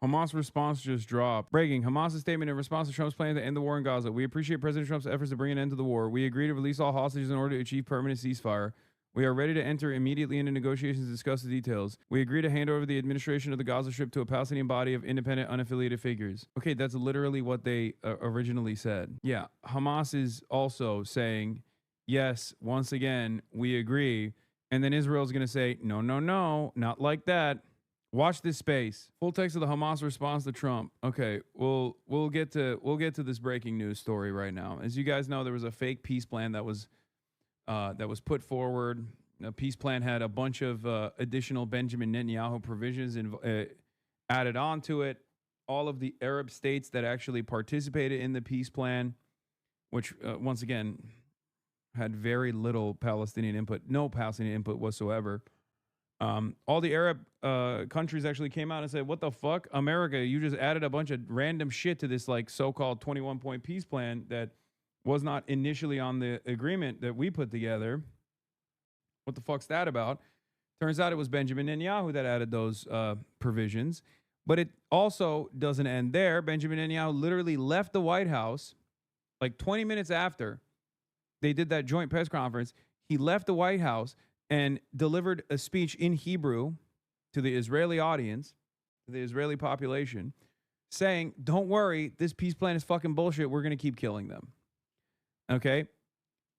Hamas response just dropped. Breaking. Hamas's statement in response to Trump's plan to end the war in Gaza. We appreciate President Trump's efforts to bring an end to the war. We agree to release all hostages in order to achieve permanent ceasefire. We are ready to enter immediately into negotiations to discuss the details. We agree to hand over the administration of the Gaza Strip to a Palestinian body of independent, unaffiliated figures. Okay, that's literally what they originally said. Yeah, Hamas is also saying, yes, once again, we agree. And then Israel's going to say, no, no, no, not like that. Watch this space. Full text of the Hamas response to Trump. Okay, we'll get to this breaking news story right now. As you guys know, there was a fake peace plan that was put forward. The peace plan had a bunch of additional Benjamin Netanyahu provisions added onto it. All of the Arab states that actually participated in the peace plan, which once again had very little Palestinian input, no Palestinian input whatsoever. All the Arab countries actually came out and said, what the fuck? America, you just added a bunch of random shit to this like so-called 21-point peace plan that was not initially on the agreement that we put together. What the fuck's that about? Turns out it was Benjamin Netanyahu that added those provisions. But it also doesn't end there. Benjamin Netanyahu literally left the White House like 20 minutes after they did that joint press conference. He left the White House and delivered a speech in Hebrew to the Israeli audience, to the Israeli population, saying, don't worry, this peace plan is fucking bullshit. We're going to keep killing them. Okay?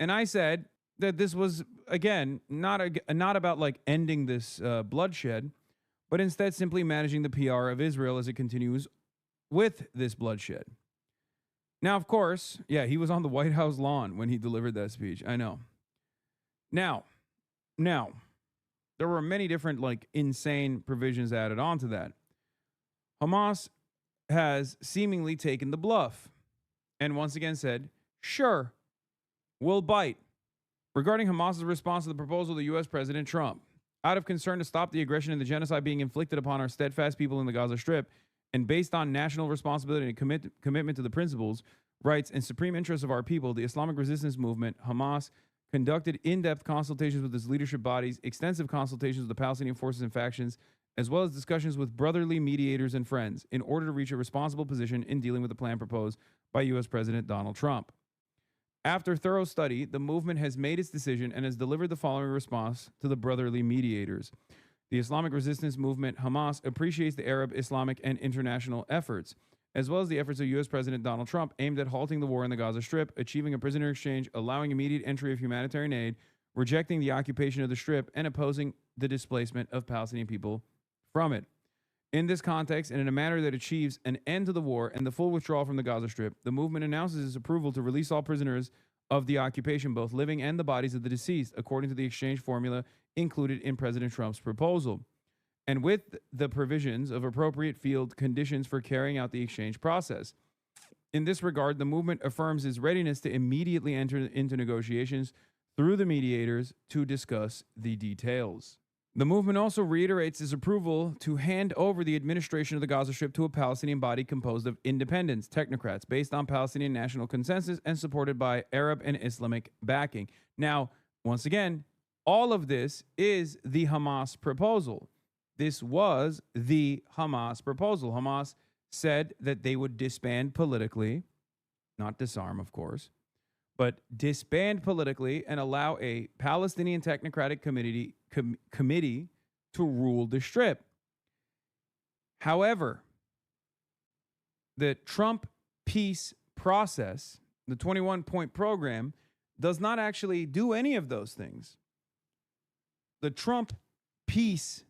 And I said that this was, again, not about like ending this bloodshed, but instead simply managing the PR of Israel as it continues with this bloodshed. Now, of course, yeah, he was on the White House lawn when he delivered that speech. I know. Now, there were many different like insane provisions added onto that. Hamas has seemingly taken the bluff and once again said, sure, we'll bite. Regarding Hamas's response to the proposal of the U.S. President Trump, out of concern to stop the aggression and the genocide being inflicted upon our steadfast people in the Gaza Strip, and based on national responsibility and commitment to the principles, rights, and supreme interests of our people, the Islamic resistance movement, Hamas, conducted in-depth consultations with its leadership bodies, extensive consultations with the Palestinian forces and factions, as well as discussions with brotherly mediators and friends in order to reach a responsible position in dealing with the plan proposed by U.S. President Donald Trump. After thorough study, the movement has made its decision and has delivered the following response to the brotherly mediators. The Islamic resistance movement, Hamas, appreciates the Arab, Islamic, and international efforts, as well as the efforts of U.S. President Donald Trump aimed at halting the war in the Gaza Strip, achieving a prisoner exchange, allowing immediate entry of humanitarian aid, rejecting the occupation of the Strip, and opposing the displacement of Palestinian people from it. In this context, and in a manner that achieves an end to the war and the full withdrawal from the Gaza Strip, the movement announces its approval to release all prisoners of the occupation, both living and the bodies of the deceased, according to the exchange formula included in President Trump's proposal, and with the provisions of appropriate field conditions for carrying out the exchange process. In this regard, the movement affirms its readiness to immediately enter into negotiations through the mediators to discuss the details. The movement also reiterates its approval to hand over the administration of the Gaza Strip to a Palestinian body composed of independents, technocrats, based on Palestinian national consensus and supported by Arab and Islamic backing. Now, once again, all of this is the Hamas proposal. This was the Hamas proposal. Hamas said that they would disband politically, not disarm, of course, but disband politically and allow a Palestinian technocratic committee to rule the Strip. However, the Trump peace process, the 21-point program, does not actually do any of those things. The Trump peace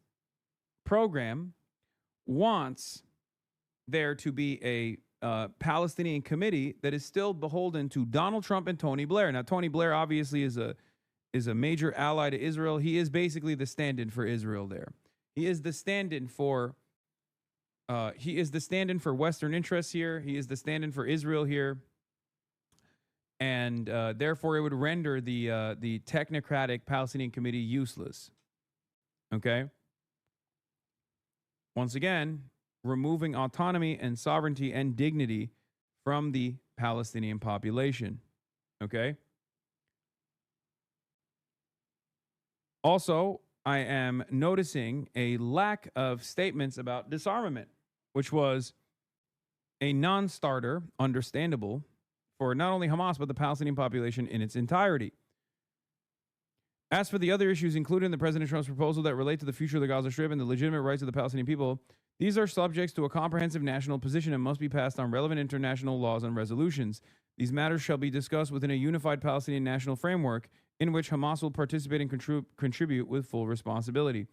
program wants there to be a Palestinian committee that is still beholden to Donald Trump and Tony Blair. Now, Tony Blair obviously is a major ally to Israel. He is basically the stand-in for Israel there. He is the stand-in for Western interests here. He is the stand-in for Israel here. And therefore, it would render the technocratic Palestinian committee useless. Okay? Once again, removing autonomy and sovereignty and dignity from the Palestinian population. Okay? Also, I am noticing a lack of statements about disarmament. which was a non-starter, understandable, for not only Hamas, but the Palestinian population in its entirety. As for the other issues included in the President Trump's proposal that relate to the future of the Gaza Strip and the legitimate rights of the Palestinian people, these are subjects to a comprehensive national position and must be passed on relevant international laws and resolutions. These matters shall be discussed within a unified Palestinian national framework in which Hamas will participate and contribute with full responsibility.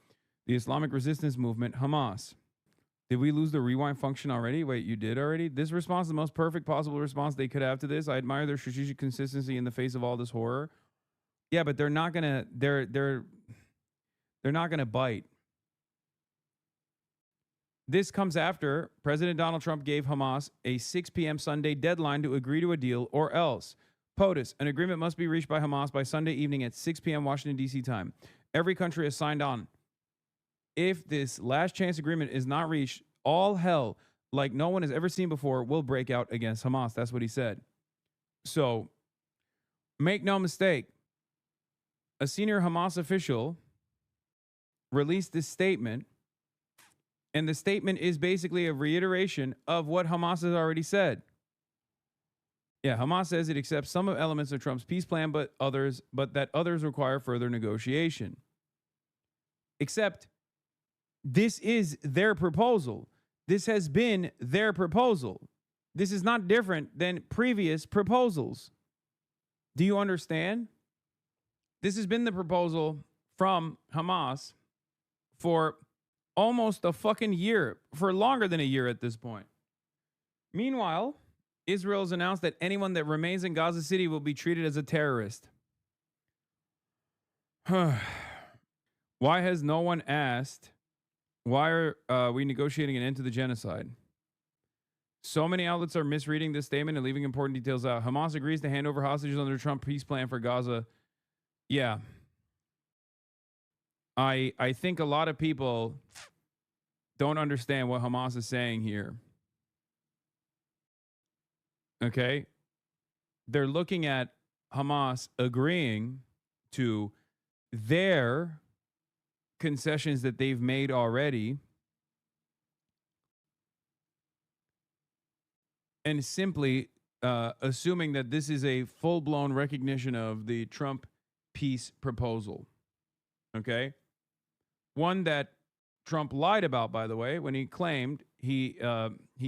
The Islamic resistance movement, Hamas. Did we lose the rewind function already? Wait, you did already? This response is the most perfect possible response they could have to this. I admire their strategic consistency in the face of all this horror. Yeah, but they're not gonna they're not gonna bite. This comes after President Donald Trump gave Hamas a 6 p.m. Sunday deadline to agree to a deal or else. POTUS, an agreement must be reached by Hamas by Sunday evening at 6 p.m. Washington, D.C. time. Every country has signed on. If this last chance agreement is not reached, all hell, like no one has ever seen before, will break out against Hamas. That's what he said. So, make no mistake, a senior Hamas official released this statement, and the statement is basically a reiteration of what Hamas has already said. Yeah, Hamas says it accepts some elements of Trump's peace plan, but that others require further negotiation. Except this is their proposal. This has been their proposal. This is not different than previous proposals. Do you understand? This has been the proposal from Hamas for almost a fucking year, for longer than a year at this point. Meanwhile, Israel has announced that anyone that remains in Gaza City will be treated as a terrorist. Why has no one asked, why are we negotiating an end to the genocide? So many outlets are misreading this statement and leaving important details out. Hamas agrees to hand over hostages under Trump peace plan for Gaza. Yeah. I think a lot of people don't understand what Hamas is saying here. Okay? They're looking at Hamas agreeing to their concessions that they've made already and simply assuming that this is a full-blown recognition of the Trump peace proposal. Okay? One that Trump lied about, by the way, when he claimed he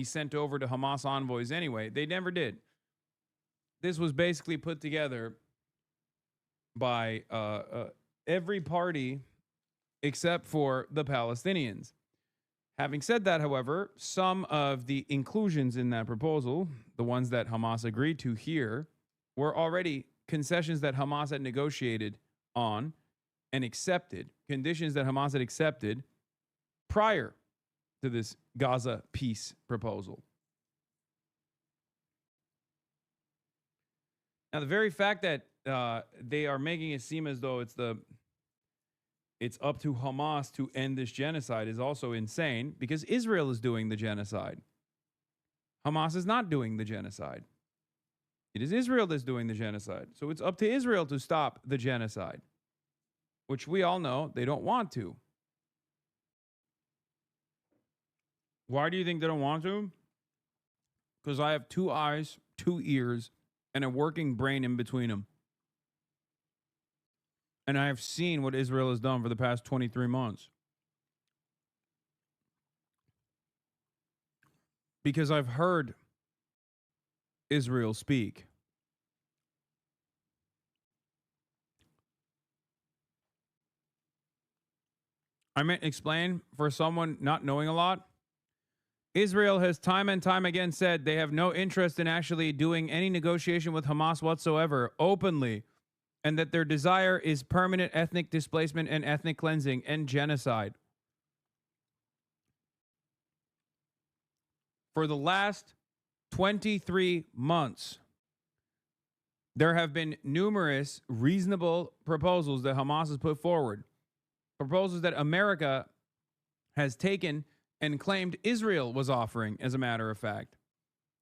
sent over to Hamas envoys anyway. They never did. This was basically put together by every party except for the Palestinians. Having said that, however, some of the inclusions in that proposal, the ones that Hamas agreed to here, were already concessions that Hamas had negotiated on and accepted, conditions that Hamas had accepted prior to this Gaza peace proposal. Now, the very fact that they are making it seem as though it's up to Hamas to end this genocide is also insane because Israel is doing the genocide. Hamas is not doing the genocide. It is Israel that's doing the genocide. So it's up to Israel to stop the genocide, which we all know they don't want to. Why do you think they don't want to? Because I have 2 eyes, 2 ears, and a working brain in between them. And I have seen what Israel has done for the past 23 months. Because I've heard Israel speak. I meant explain for someone not knowing a lot. Israel has time and time again said they have no interest in actually doing any negotiation with Hamas whatsoever, openly, and that their desire is permanent ethnic displacement and ethnic cleansing and genocide. For the last 23 months, there have been numerous reasonable proposals that Hamas has put forward, proposals that America has taken and claimed Israel was offering, as a matter of fact.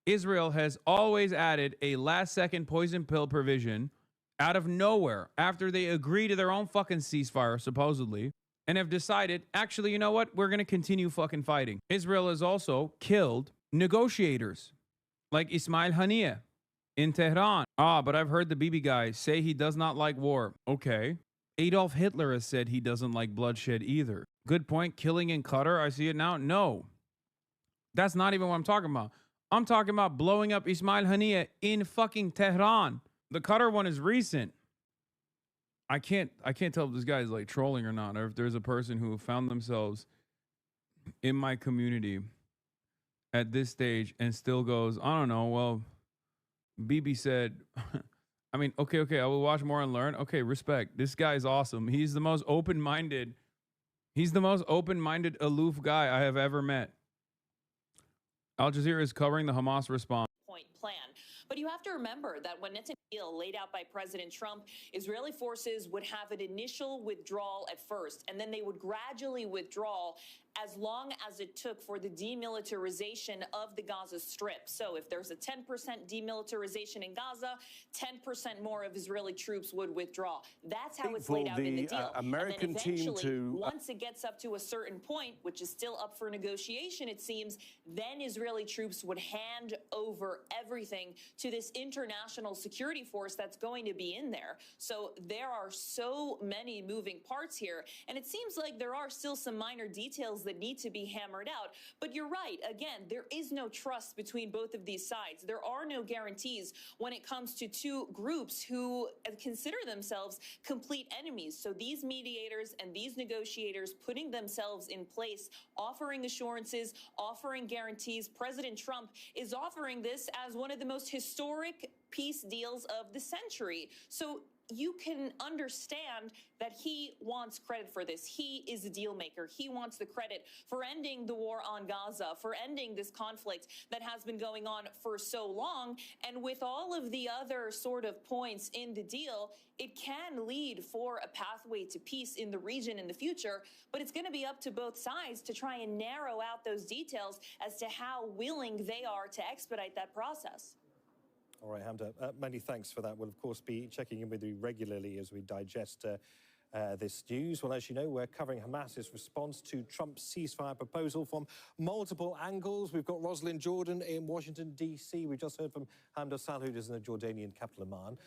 Israel has always added a last-second poison pill provision out of nowhere after they agree to their own fucking ceasefire, supposedly. and have decided, actually, you know what? We're going to continue fucking fighting. Israel has also killed negotiators like Ismail Haniyeh in Tehran. But I've heard the Bibi guy say he does not like war. Okay. Adolf Hitler has said he doesn't like bloodshed either. Good point. Killing in Qatar, I see it now. No, that's not even what I'm talking about. I'm talking about blowing up Ismail Haniyeh in fucking Tehran. The Qatar one is recent. I can't tell if this guy is like trolling or not, or if there's a person who found themselves in my community at this stage and still goes, I don't know, well, Bibi said, I mean, okay, I will watch more and learn. Okay, respect. This guy is awesome. He's the most open-minded, aloof guy I have ever met. Al Jazeera is covering the Hamas response. Point plan. But you have to remember that when Netanyahu laid out by President Trump, Israeli forces would have an initial withdrawal at first, and then they would gradually withdraw as long as it took for the demilitarization of the Gaza Strip. So if there's a 10% demilitarization in Gaza, 10% more of Israeli troops would withdraw. That's how it's laid out in the deal. American and then eventually, team to once it gets up to a certain point, which is still up for negotiation, it seems, then Israeli troops would hand over everything to this international security force that's going to be in there. So there are so many moving parts here, and it seems like there are still some minor details that need to be hammered out. But you're right. Again, there is no trust between both of these sides. There are no guarantees when it comes to two groups who consider themselves complete enemies. So these mediators and these negotiators putting themselves in place, offering assurances, offering guarantees. President Trump is offering this as one of the most historic peace deals of the century. So you can understand that he wants credit for this. He is a deal maker. He wants the credit for ending the war on Gaza, for ending this conflict that has been going on for so long. And with all of the other sort of points in the deal, it can lead for a pathway to peace in the region in the future. But it's going to be up to both sides to try and narrow out those details as to how willing they are to expedite that process. All right, Hamda, many thanks for that. We'll, of course, be checking in with you regularly as we digest this news. Well, as you know, we're covering Hamas's response to Trump's ceasefire proposal from multiple angles. We've got Rosalind Jordan in Washington, D.C. We just heard from Hamda Saleh, who's in the Jordanian capital, Amman.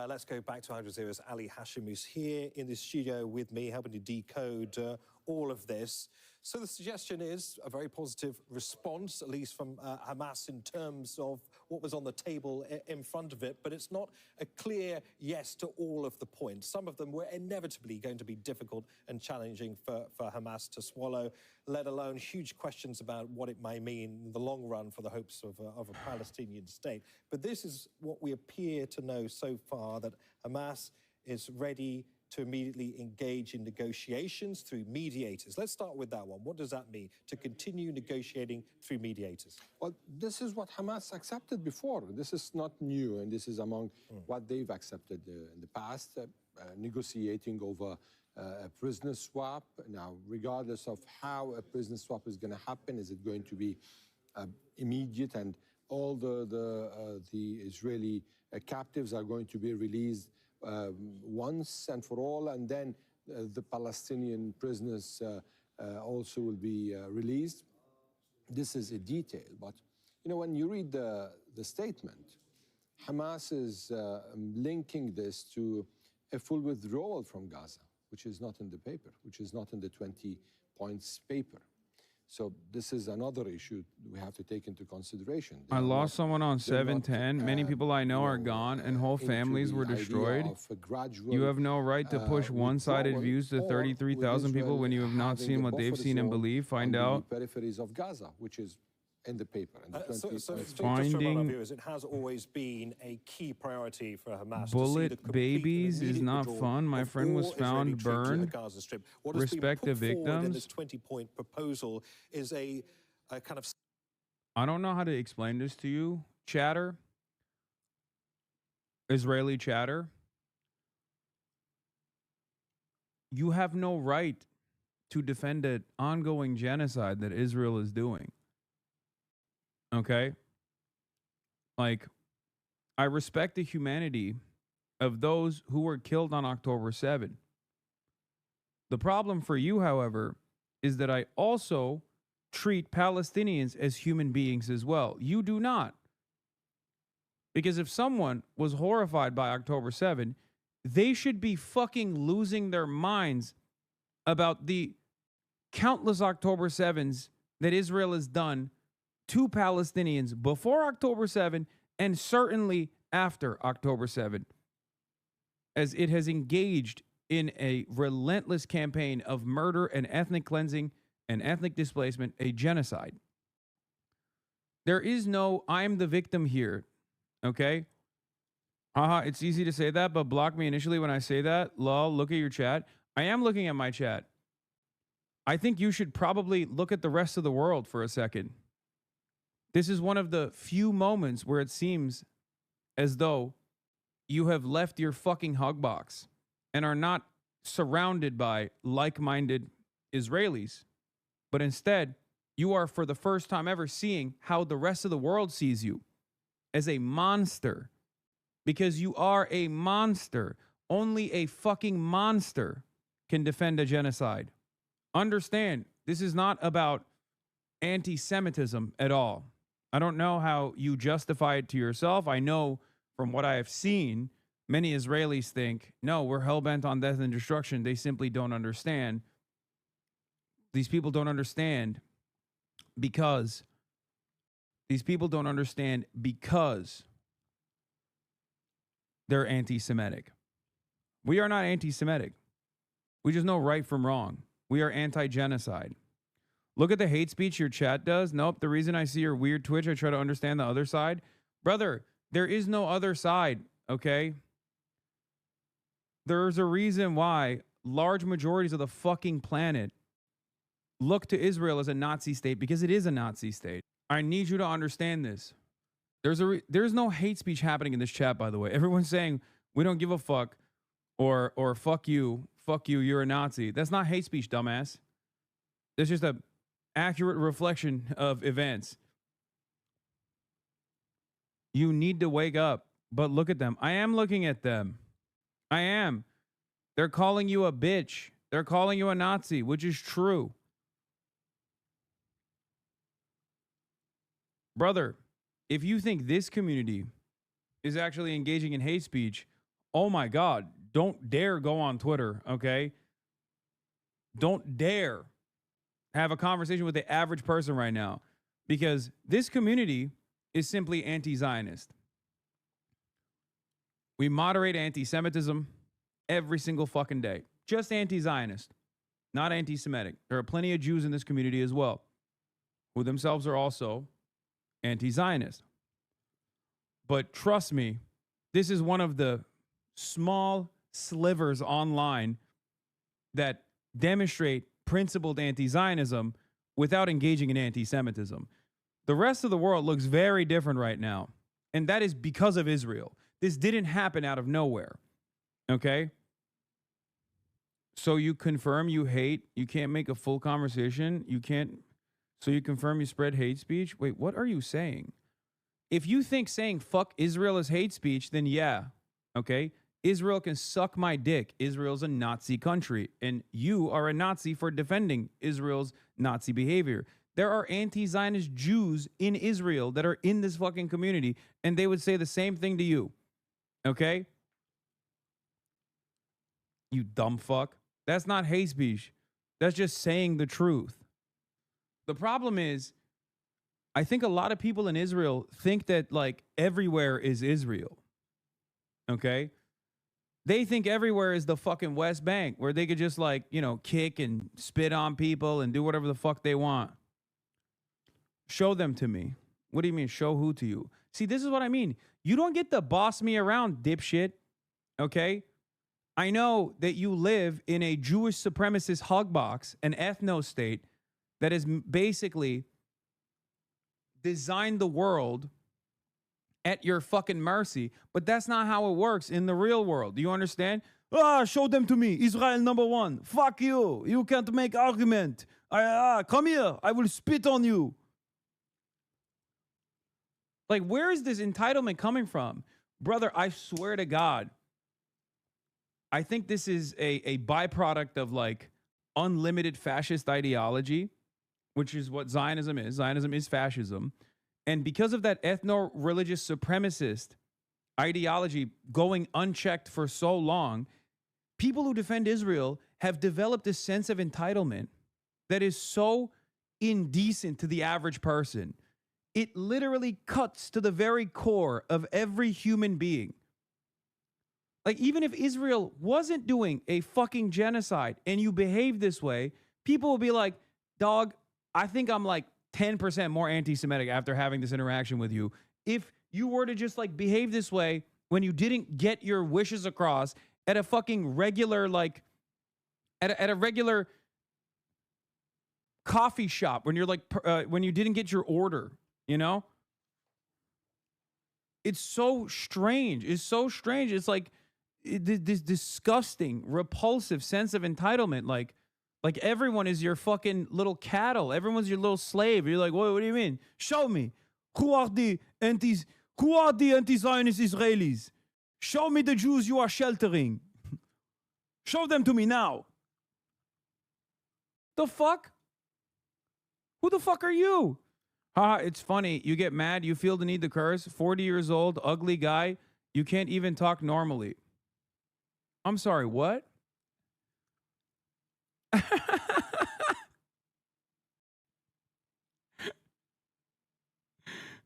Let's go back to Al Jazeera's Ali Hashim, who's here in the studio with me, helping to decode all of this. So the suggestion is a very positive response, at least from Hamas, in terms of what was on the table in front of it, but it's not a clear yes to all of the points. Some of them were inevitably going to be difficult and challenging for Hamas to swallow, let alone huge questions about what it may mean in the long run for the hopes of a Palestinian state. But this is what we appear to know so far, that Hamas is ready to immediately engage in negotiations through mediators. Let's start with that one. What does that mean, to continue negotiating through mediators? Well, this is what Hamas accepted before. This is not new, and this is among what they've accepted in the past, negotiating over a prisoner swap. Now, regardless of how a prisoner swap is going to happen, is it going to be immediate and all the Israeli captives are going to be released once and for all, and then the Palestinian prisoners also will be released. This is a detail, but you know, when you read the statement, Hamas is linking this to a full withdrawal from Gaza, which is not in the paper, which is not in the 20 points paper. So this is another issue we have to take into consideration. I lost someone on 710. Many people I know are gone, and whole families were destroyed. You have no right to push one-sided views to 33,000 people when you have not seen what they've seen and believe. Find out. Peripheries of Gaza, which is in the paper. So just to remind our viewers, it has always been a key priority for Hamas. Bullet babies is not fun. My friend was found burned. Respect the victims. This 20-point proposal is a kind of... I don't know how to explain this to you. Chatter. Israeli chatter. You have no right to defend an ongoing genocide that Israel is doing. Okay? Like, I respect the humanity of those who were killed on October 7. The problem for you, however, is that I also treat Palestinians as human beings as well. You do not. Because if someone was horrified by October 7, they should be fucking losing their minds about the countless October 7s that Israel has done to Palestinians before October 7 and certainly after October 7, as it has engaged in a relentless campaign of murder and ethnic cleansing and ethnic displacement, a genocide. There is no I'm the victim here, okay? It's easy to say that, but block me initially when I say that. Lol, look at your chat. I am looking at my chat. I think you should probably look at the rest of the world for a second. This is one of the few moments where it seems as though you have left your fucking hug box and are not surrounded by like-minded Israelis, but instead you are for the first time ever seeing how the rest of the world sees you as a monster, because you are a monster. Only a fucking monster can defend a genocide. Understand, this is not about anti-Semitism at all. I don't know how you justify it to yourself. I know from what I have seen, many Israelis think, no, we're hell-bent on death and destruction. They simply don't understand. These people don't understand because they're anti-Semitic. We are not anti-Semitic. We just know right from wrong. We are anti-genocide. Look at the hate speech your chat does. Nope, the reason I see your weird Twitch, I try to understand the other side. Brother, there is no other side, okay? There's a reason why large majorities of the fucking planet look to Israel as a Nazi state, because it is a Nazi state. I need you to understand this. There's no hate speech happening in this chat, by the way. Everyone's saying we don't give a fuck or fuck you, you're a Nazi. That's not hate speech, dumbass. That's just a accurate reflection of events. You need to wake up, but look at them. I am looking at them. I am. They're calling you a bitch. They're calling you a Nazi, which is true. Brother, if you think this community is actually engaging in hate speech, oh my God, don't dare go on Twitter, okay? Don't dare have a conversation with the average person right now, because this community is simply anti-Zionist. We moderate anti-Semitism every single fucking day. Just anti-Zionist, not anti-Semitic. There are plenty of Jews in this community as well, who themselves are also anti-Zionist. But trust me, this is one of the small slivers online that demonstrate principled anti-Zionism without engaging in anti-Semitism. The rest of the world looks very different right now, and that is because of Israel. This didn't happen out of nowhere, okay? So you confirm you hate, you can't make a full conversation, you can't, so you confirm you spread hate speech? Wait, what are you saying? If you think saying fuck Israel is hate speech, then yeah, okay? Israel can suck my dick. Israel's a Nazi country, and you are a Nazi for defending Israel's Nazi behavior. There are anti-Zionist Jews in Israel that are in this fucking community, and they would say the same thing to you, okay? You dumb fuck. That's not hate speech. That's just saying the truth. The problem is, I think a lot of people in Israel think that, like, everywhere is Israel, okay? They think everywhere is the fucking West Bank, where they could just, like, you know, kick and spit on people and do whatever the fuck they want. Show them to me. What do you mean, show who to you? See, this is what I mean. You don't get to boss me around, dipshit, okay? I know that you live in a Jewish supremacist hug box, an ethno state that is basically designed the world at your fucking mercy, but that's not how it works in the real world. Do you understand? Show them to me. Israel number one. Fuck you. You can't make argument. Come here. I will spit on you. Like, where is this entitlement coming from? Brother, I swear to God, I think this is a byproduct of, like, unlimited fascist ideology, which is what Zionism is. Zionism is fascism. And because of that ethno-religious supremacist ideology going unchecked for so long, people who defend Israel have developed a sense of entitlement that is so indecent to the average person. It literally cuts to the very core of every human being. Like, even if Israel wasn't doing a fucking genocide and you behave this way, people will be like, dog, I think I'm like 10% more anti-Semitic after having this interaction with you. If you were to just like behave this way when you didn't get your wishes across at a fucking regular, like at a regular coffee shop, when you're like, when you didn't get your order, you know? It's so strange. It's so strange. It's like this disgusting, repulsive sense of entitlement. Like everyone is your fucking little cattle. Everyone's your little slave. You're like, what do you mean? Show me. Who are the anti-Zionist Israelis? Show me the Jews you are sheltering. Show them to me now. The fuck? Who the fuck are you? It's funny. You get mad. You feel the need to curse. 40 years old, ugly guy. You can't even talk normally. I'm sorry, what?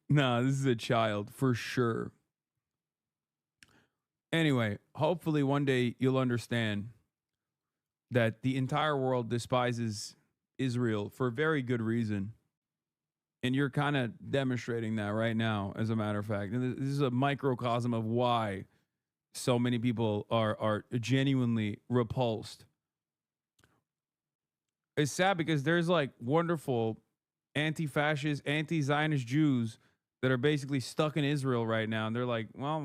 No, this is a child for sure. Anyway, hopefully one day you'll understand that the entire world despises Israel for a very good reason. And you're kind of demonstrating that right now, as a matter of fact. And this is a microcosm of why so many people are genuinely repulsed. It's sad because there's like wonderful anti-fascist, anti-Zionist Jews that are basically stuck in Israel right now. And they're like, well,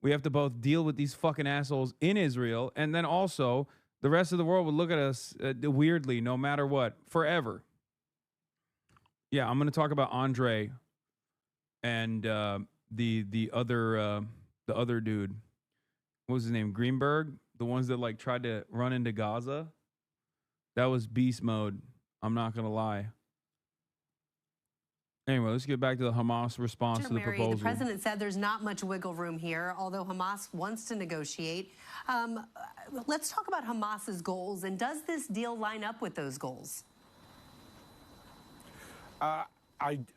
we have to both deal with these fucking assholes in Israel. And then also the rest of the world would look at us weirdly, no matter what, forever. Yeah, I'm going to talk about Andre and the other dude. What was his name? Greenberg? The ones that like tried to run into Gaza? That was beast mode. I'm not going to lie. Anyway, let's get back to the Hamas response to the proposal. The president said there's not much wiggle room here, although Hamas wants to negotiate. Let's talk about Hamas's goals, and does this deal line up with those goals?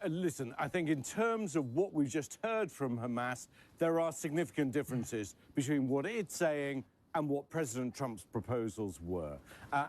Listen, I think in terms of what we've just heard from Hamas, there are significant differences between what it's saying and what President Trump's proposals were.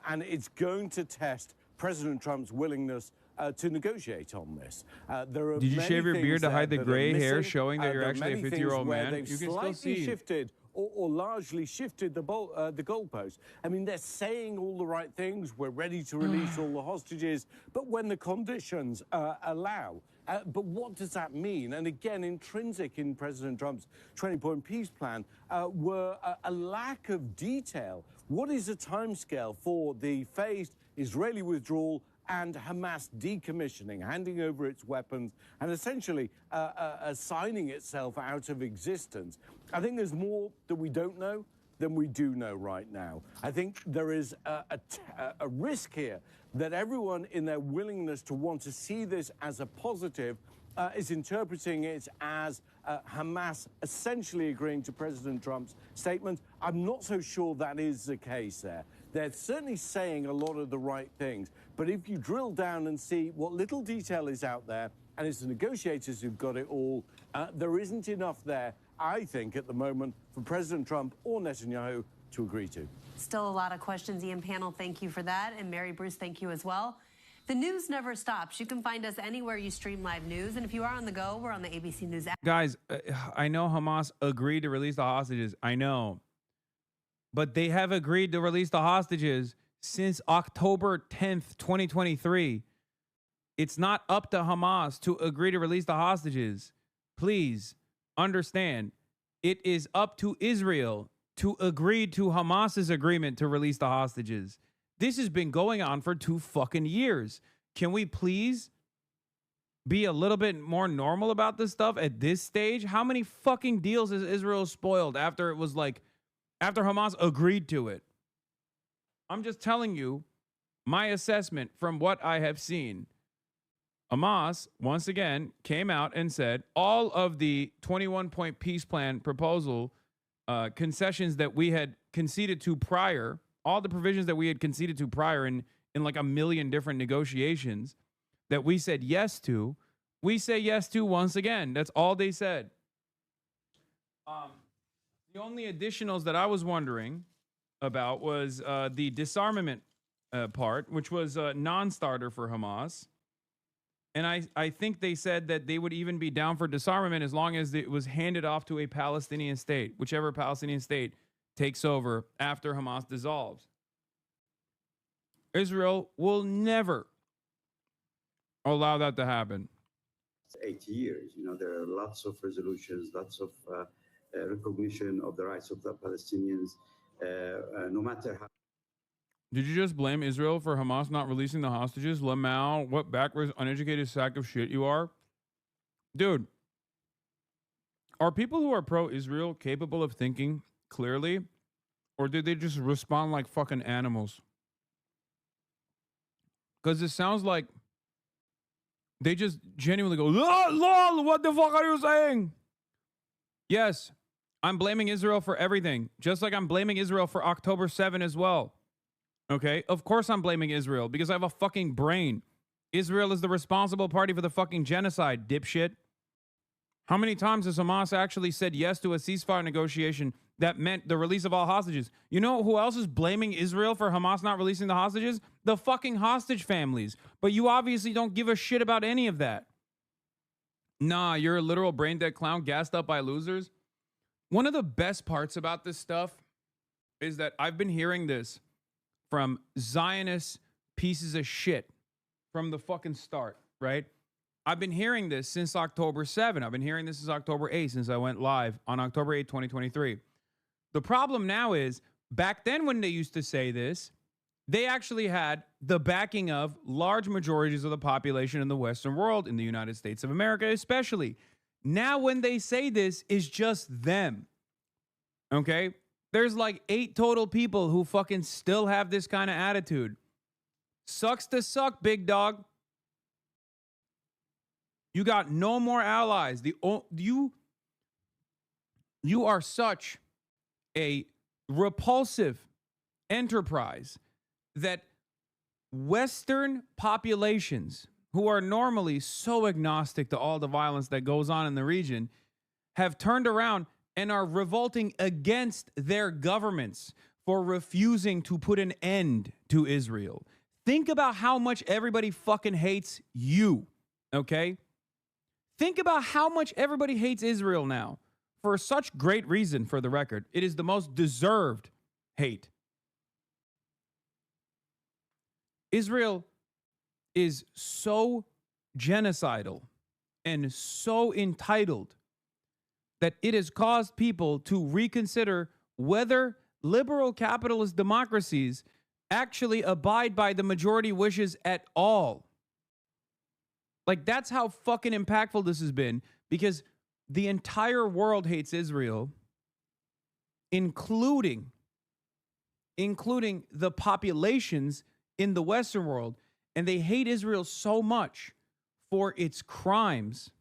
And it's going to test President Trump's willingness to negotiate on this. There are Did you shave your beard to hide the gray hair, showing that you're actually a 50-year-old man? You can still see shifted or largely shifted the goalposts. I mean, they're saying all the right things. We're ready to release all the hostages, but when the conditions allow. But what does that mean? And again, intrinsic in President Trump's 20-point peace plan were a lack of detail. What is the timescale for the phased Israeli withdrawal and Hamas decommissioning, handing over its weapons, and essentially assigning itself out of existence? I think there's more that we don't know than we do know right now. I think there is a risk here that everyone in their willingness to want to see this as a positive is interpreting it as Hamas essentially agreeing to President Trump's statement. I'm not so sure that is the case there. They're certainly saying a lot of the right things, but if you drill down and see what little detail is out there, and it's the negotiators who've got it all, there isn't enough there, I think, at the moment, for President Trump or Netanyahu to agree to. Still a lot of questions, Ian. Panel, thank you for that. And Mary Bruce, thank you as well. The news never stops. You can find us anywhere you stream live news. And if you are on the go, we're on the ABC News app. Guys, I know Hamas agreed to release the hostages. I know. But they have agreed to release the hostages since October 10th, 2023. It's not up to Hamas to agree to release the hostages. Please understand, it is up to Israel to agree to Hamas's agreement to release the hostages. This has been going on for 2 fucking years. Can we please be a little bit more normal about this stuff at this stage? How many fucking deals has Israel spoiled after it was like, after Hamas agreed to it? I'm just telling you my assessment from what I have seen. Hamas, once again, came out and said all of the 21-point peace plan proposal concessions that we had conceded to prior, all the provisions that we had conceded to prior in like a million different negotiations that we said yes to, we say yes to once again. That's all they said. The only additionals that I was wondering about was the disarmament part, which was a non-starter for Hamas. And I think they said that they would even be down for disarmament as long as it was handed off to a Palestinian state, whichever Palestinian state takes over after Hamas dissolves. Israel will never allow that to happen. 8 years. You know, there are lots of resolutions, lots of recognition of the rights of the Palestinians, no matter how. Did you just blame Israel for Hamas not releasing the hostages? Lamau, what backwards, uneducated sack of shit you are? Dude, are people who are pro-Israel capable of thinking clearly? Or did they just respond like fucking animals? Because it sounds like they just genuinely go, lol, what the fuck are you saying? Yes, I'm blaming Israel for everything. Just like I'm blaming Israel for October 7 as well. Okay, of course I'm blaming Israel because I have a fucking brain. Israel is the responsible party for the fucking genocide, dipshit. How many times has Hamas actually said yes to a ceasefire negotiation that meant the release of all hostages? You know who else is blaming Israel for Hamas not releasing the hostages? The fucking hostage families. But you obviously don't give a shit about any of that. Nah, you're a literal brain dead clown gassed up by losers. One of the best parts about this stuff is that I've been hearing this from Zionist pieces of shit from the fucking start, right? I've been hearing this since October 7. I've been hearing this since October 8 since I went live on October 8, 2023. The problem now is back then when they used to say this, they actually had the backing of large majorities of the population in the Western world, in the United States of America especially. Now when they say this, it's just them. Okay? There's like 8 total people who fucking still have this kind of attitude. Sucks to suck, big dog. You got no more allies. You are such a repulsive enterprise that Western populations who are normally so agnostic to all the violence that goes on in the region have turned around and are revolting against their governments for refusing to put an end to Israel. Think about how much everybody fucking hates you, okay? Think about how much everybody hates Israel now for such great reason, for the record. It is the most deserved hate. Israel is so genocidal and so entitled that it has caused people to reconsider whether liberal capitalist democracies actually abide by the majority wishes at all. Like, that's how fucking impactful this has been, because the entire world hates Israel, including the populations in the Western world, and they hate Israel so much for its crimes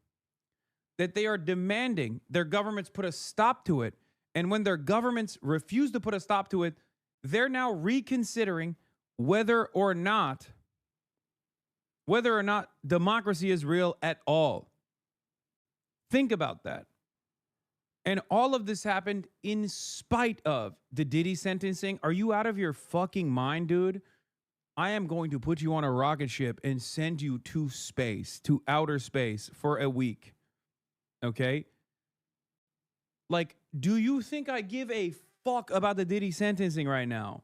that they are demanding their governments put a stop to it. And when their governments refuse to put a stop to it, they're now reconsidering whether or not democracy is real at all. Think about that. And all of this happened in spite of the Diddy sentencing. Are you out of your fucking mind, dude? I am going to put you on a rocket ship and send you to space, to outer space for a week. Okay? Like, do you think I give a fuck about the Diddy sentencing right now?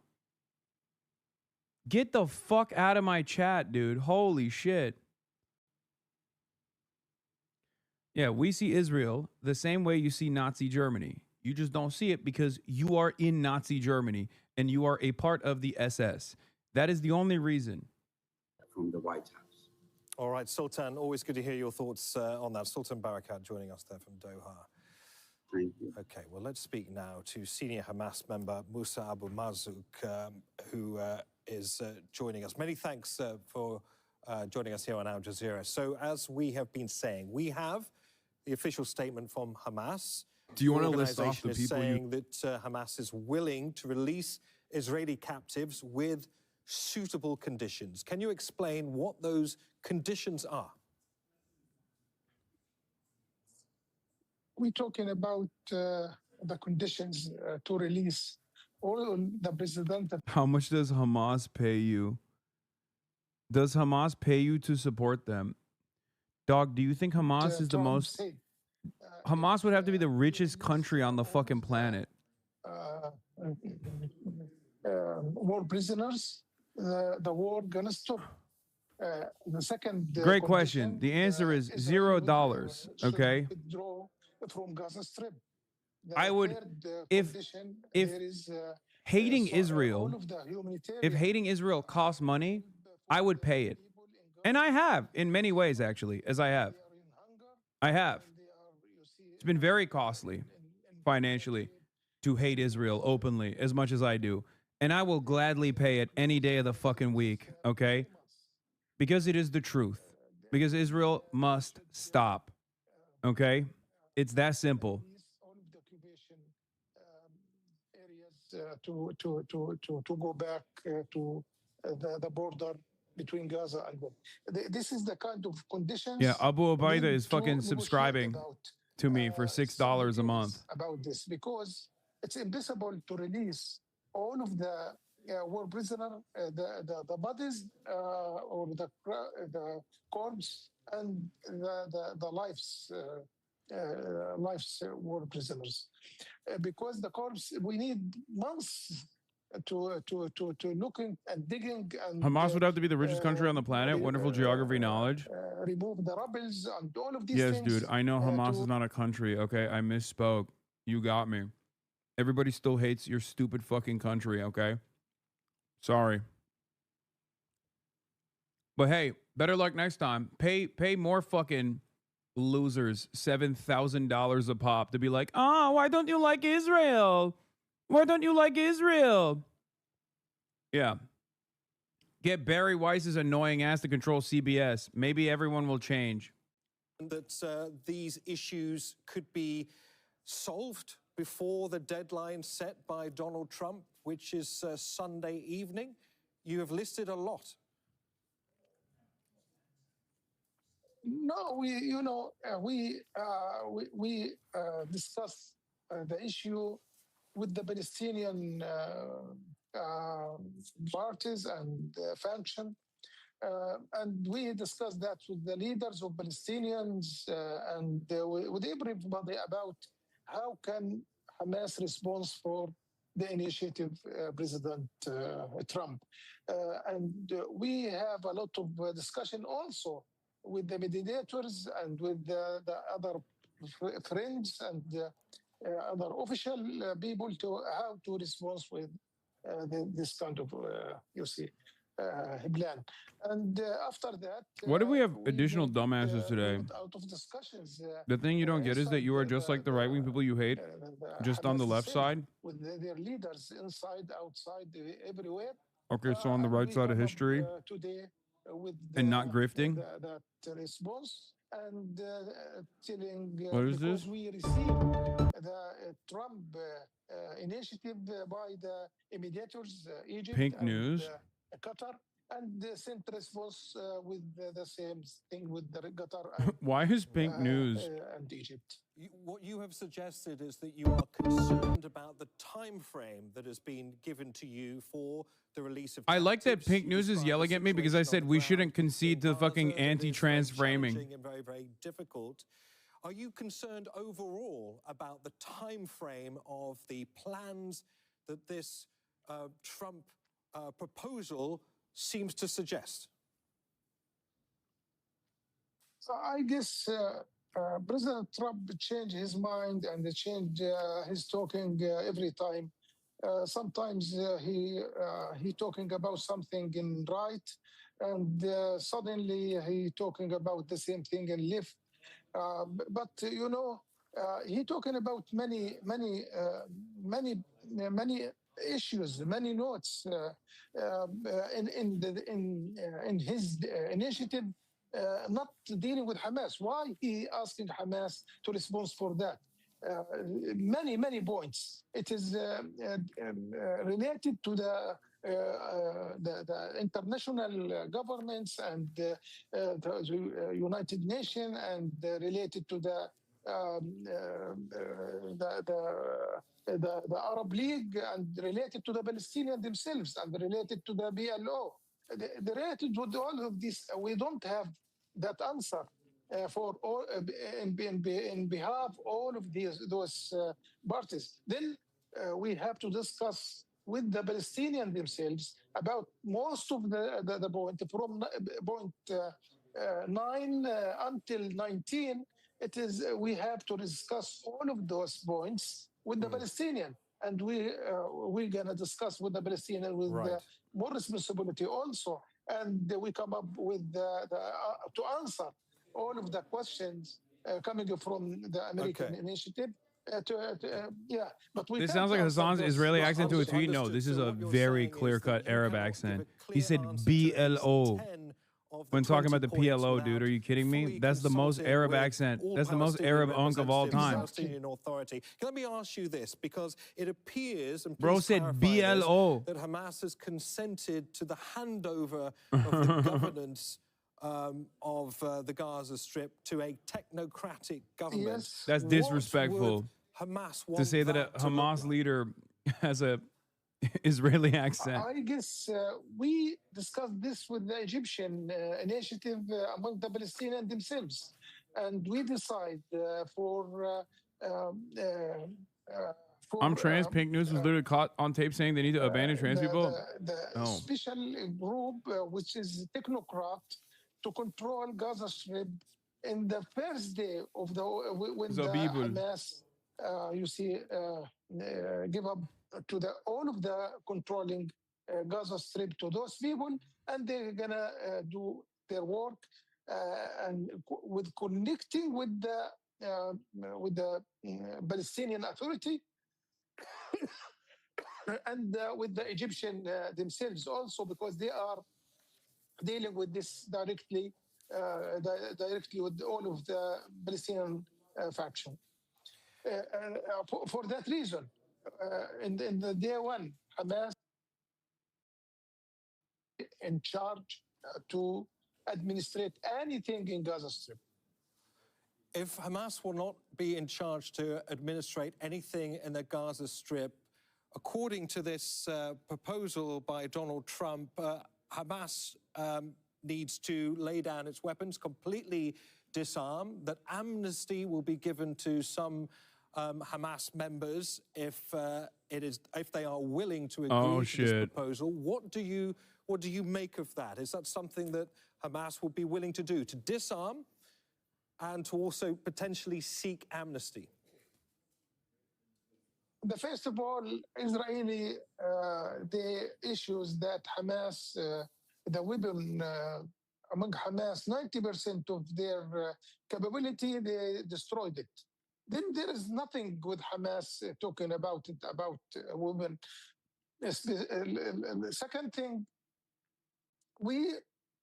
Get the fuck out of my chat, dude. Holy shit. Yeah, we see Israel the same way you see Nazi Germany. You just don't see it because you are in Nazi Germany and you are a part of the SS. That is the only reason. From the White House. All right, Sultan, always good to hear your thoughts on that. Sultan Barakat joining us there from Doha. Thank you. Okay, well, let's speak now to senior Hamas member Musa Abu Marzouk, who is joining us. Many thanks for joining us here on Al Jazeera. So, as we have been saying, we have the official statement from Hamas. Do you want to list off the is people saying that Hamas is willing to release Israeli captives with suitable conditions. Can you explain what those conditions are? We're talking about the conditions to release all the president. How much does Hamas pay you? Does Hamas pay you to support them? Dog, do you think Hamas is the most... Hamas would have to be the richest country on the fucking planet. War prisoners, the war gonna stop. The second Great question. The answer is $0, okay? Withdraw from Gaza Strip. I would, if hating Israel, if hating Israel costs money, I would pay it. And I have, in many ways, actually, as I have. I have. It's been very costly, financially, to hate Israel openly, as much as I do. And I will gladly pay it any day of the fucking week, okay? Because it is the truth. Because Israel must stop, okay? It's that simple. All of the occupation areas to go back to the border between Gaza and this is the kind of conditions. Yeah, Abu Ubaida is fucking subscribing to me for $6 a month. About this, because it's impossible to release all of the war prisoner, the bodies or the corpse and the lives. War prisoners, because the corpse we need months to looking and digging and Hamas would have to be the richest country on the planet. Wonderful geography knowledge. Remove the rubbles and all of these yes, things. dude. I know Hamas is not a country. Okay, I misspoke. You got me. Everybody still hates your stupid fucking country. Okay, sorry. But hey, better luck next time. Pay more fucking losers $7,000 a pop to be like, oh, why don't you like Israel? Why don't you like Israel? Yeah. Get Barry Weiss's annoying ass to control CBS. Maybe everyone will change. That these issues could be solved before the deadline set by Donald Trump, which is Sunday evening. You have listed a lot. No, we discussed the issue with the Palestinian parties and function, and we discussed that with the leaders of Palestinians and with everybody about how can Hamas respond for the initiative President Trump, and we have a lot of discussion also with the mediators and with the other friends and other official people to how to respond with this kind of plan. And after that, what do we have additional dumbasses today? Out of discussions. The thing you don't get is that you are just like the right-wing people you hate, just on the left side. With their leaders inside, outside, everywhere. Okay, so on the right side of history. Today, with and not grifting. That response and telling what is because this? we received the Trump initiative by the mediators, Egypt, Pink and, news. Qatar, and sent response with the same thing with the Qatar. And, why is pink news? And Egypt. What you have suggested is that you are concerned about the time frame that has been given to you for the release of. I like that pink news is yelling at me because I said we shouldn't concede to fucking anti-trans framing. And very, very difficult. Are you concerned overall about the time frame of the plans that this Trump proposal seems to suggest? So I guess President Trump changed his mind and changed his talking every time. Sometimes he talking about something in right, and suddenly he talking about the same thing in left. But He talking about many issues, many notes in his initiative, not dealing with Hamas. Why he asking Hamas to respond for that? Many points. It is related to the international governments and the United Nations, and related to the Arab League, and related to the Palestinians themselves, and related to the BLO. Related with all of this, we don't have that answer for all in behalf of all of those parties. Then we have to discuss with the Palestinians themselves about most of the point from point 9 until 19. It is we have to discuss all of those points with the Palestinian, and we're gonna discuss with the Palestinian with more responsibility also, and we come up with to answer all of the questions coming from the American initiative. But we This can't sounds like answer Hasan's those- Israeli those accent to a answers. tweet. No, this is a very clear-cut Arab accent. He said BLO. When talking about the PLO, dude, are you kidding me? That's the most Arab accent. That's the most Arab unk of all time. Palestinian Authority. Let me ask you this, because it appears, and Bro please said clarify BLO. this, that Hamas has consented to the handover of the governance of the Gaza Strip to a technocratic government. Yes. That's What disrespectful would Hamas to want say that a to look Hamas like? leader has a Israeli accent. I guess we discussed this with the Egyptian initiative among the Palestinians themselves, and we decide for. I'm trans. Pink News was literally caught on tape saying they need to abandon trans people. The special group, which is technocrat, to control Gaza Strip in the first day of the when the Zabibul. Hamas, you see, give up to all of the controlling Gaza Strip to those people, and they're gonna do their work and with connecting with the Palestinian Authority and with the Egyptian themselves also, because they are dealing with this directly with all of the Palestinian faction. For that reason, in the day one, Hamas in charge to administrate anything in Gaza Strip. If Hamas will not be in charge to administrate anything in the Gaza Strip, according to this proposal by Donald Trump, Hamas needs to lay down its weapons, completely disarm, that amnesty will be given to some Hamas members if they are willing to agree to this proposal. What do you make of that? Is that something that Hamas would be willing to do, to disarm and to also potentially seek amnesty? First of all, Israeli, the issues that Hamas, the weapon among Hamas, 90% of their capability, they destroyed it. Then there is nothing with Hamas talking about it, about women. Second thing, we,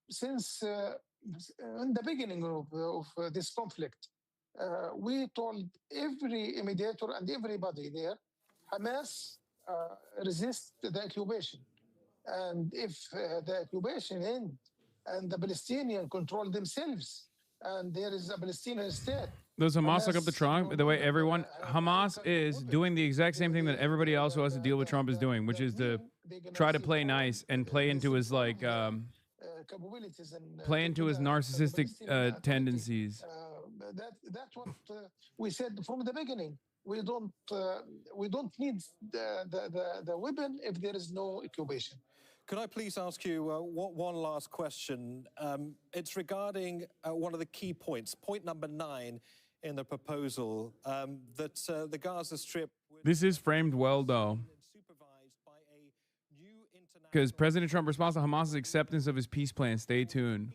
since in the beginning of this conflict, we told every mediator and everybody there, Hamas resist the occupation. And if the occupation ends and the Palestinians control themselves and there is a Palestinian state. Does Hamas look up to Trump? The way everyone, Hamas is doing the exact same thing that everybody else who has to deal with Trump is doing, which is to try to play nice and play into his like, play into his narcissistic tendencies. That's what we said from the beginning. We don't need the weapon if there is no occupation. Could I please ask you one last question? It's regarding one of the key points, point number 9 in the proposal, that the Gaza Strip... This is framed well, though, because President Trump responds to Hamas's acceptance of his peace plan. Stay tuned.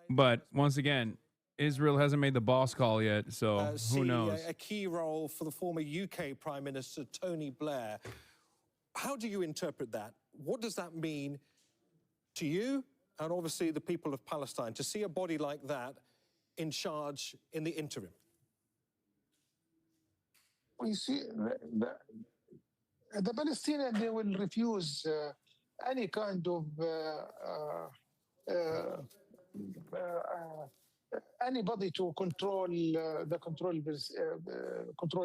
But once again, Israel hasn't made the boss call yet, so who knows? A key role for the former UK Prime Minister Tony Blair. How do you interpret that? What does that mean to you and obviously the people of Palestine to see a body like that in charge in the interim? We see the Palestinians, they will refuse any kind of anybody to control control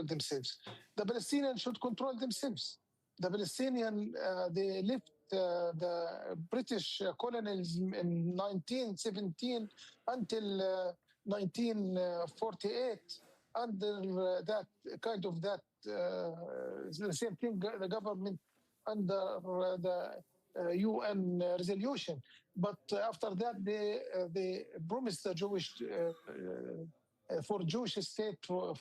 themselves. The Palestinians should control themselves. The Palestinians, they left the British colonialism in 1917 until 1948 under that kind of the same thing, the government under the UN resolution. But after that, they promised the Jewish for Jewish state for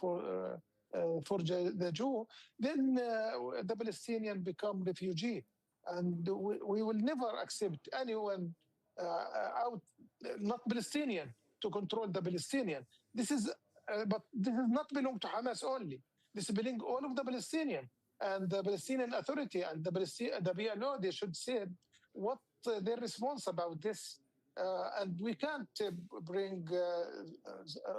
the Jew. Then the Palestinian become refugee, and we will never accept anyone out not Palestinian to control the Palestinian. This is but this does not belong to Hamas only. This belongs all of the Palestinian and the Palestinian Authority and the PLO. They should say what their response about this. And we can't bring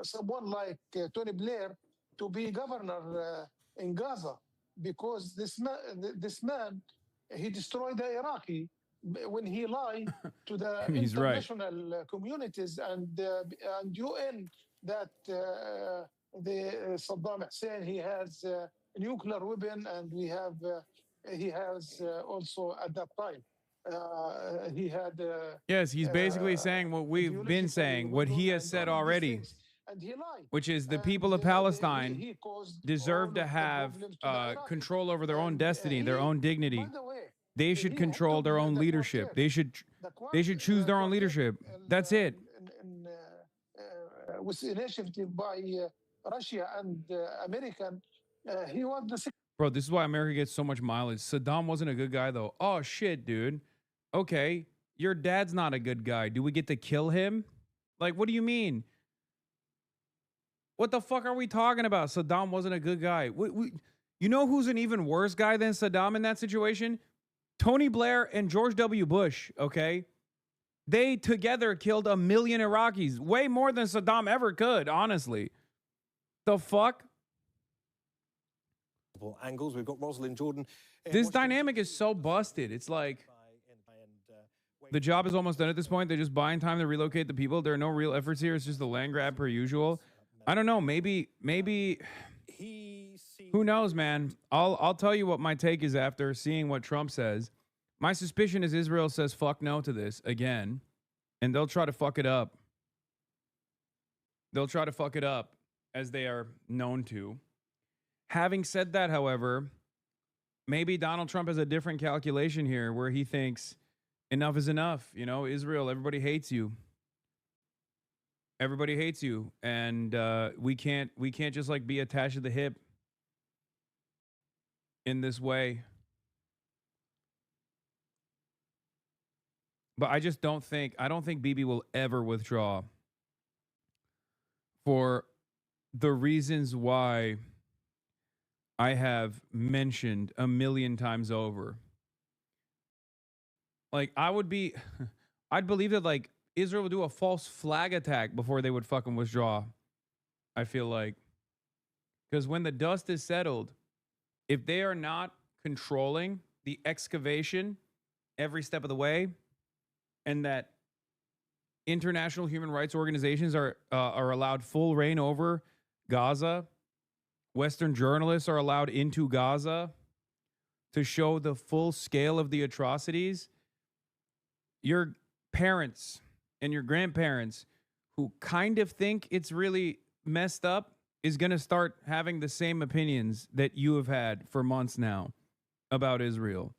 someone like Tony Blair to be governor in Gaza, because this man, he destroyed the Iraqi when he lied to the international communities and UN that the Saddam Hussein, he has a nuclear weapon, and he has also at that time he had yes, he's basically saying what we've been saying, what he has said already, which is the people of Palestine deserve to have control over their own destiny, their own dignity. They should control their own leadership. They should choose their own leadership. That's it. Was initiated by Russia and American. He was the bro. This is why America gets so much mileage. Saddam wasn't a good guy though. Oh shit, dude. Okay, your dad's not a good guy. Do we get to kill him? Like, what do you mean? What the fuck are we talking about? Saddam wasn't a good guy. You know who's an even worse guy than Saddam in that situation? Tony Blair and George W. Bush. Okay. They together killed 1 million Iraqis, way more than Saddam ever could, honestly. The fuck? Angles. We've got Rosalind Jordan. This dynamic is so busted. It's like the job is almost done at this point. They're just buying time to relocate the people. There are no real efforts here. It's just a land grab per usual. I don't know. Maybe. Who knows, man? I'll tell you what my take is after seeing what Trump says. My suspicion is Israel says fuck no to this again, and they'll try to fuck it up. They'll try to fuck it up as they are known to. Having said that, however, maybe Donald Trump has a different calculation here where he thinks enough is enough. You know, Israel, everybody hates you. Everybody hates you. And we can't just like be attached to the hip in this way. But I don't think Bibi will ever withdraw for the reasons why I have mentioned 1 million times over. Like, I'd believe that like Israel would do a false flag attack before they would fucking withdraw. I feel like, because when the dust is settled, if they are not controlling the excavation every step of the way, and that international human rights organizations are allowed full reign over Gaza, Western journalists are allowed into Gaza to show the full scale of the atrocities, your parents and your grandparents who kind of think it's really messed up is going to start having the same opinions that you have had for months now about Israel.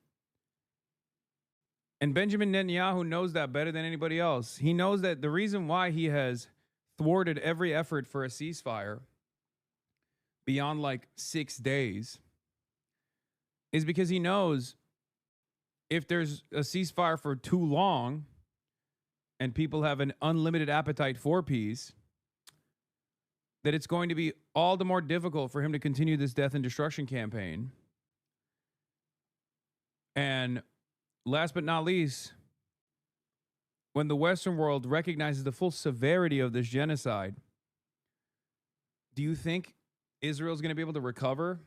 And Benjamin Netanyahu knows that better than anybody else. He knows that the reason why he has thwarted every effort for a ceasefire beyond like 6 days is because he knows if there's a ceasefire for too long and people have an unlimited appetite for peace, that it's going to be all the more difficult for him to continue this death and destruction campaign. And last but not least, when the Western world recognizes the full severity of this genocide, do you think Israel's going to be able to recover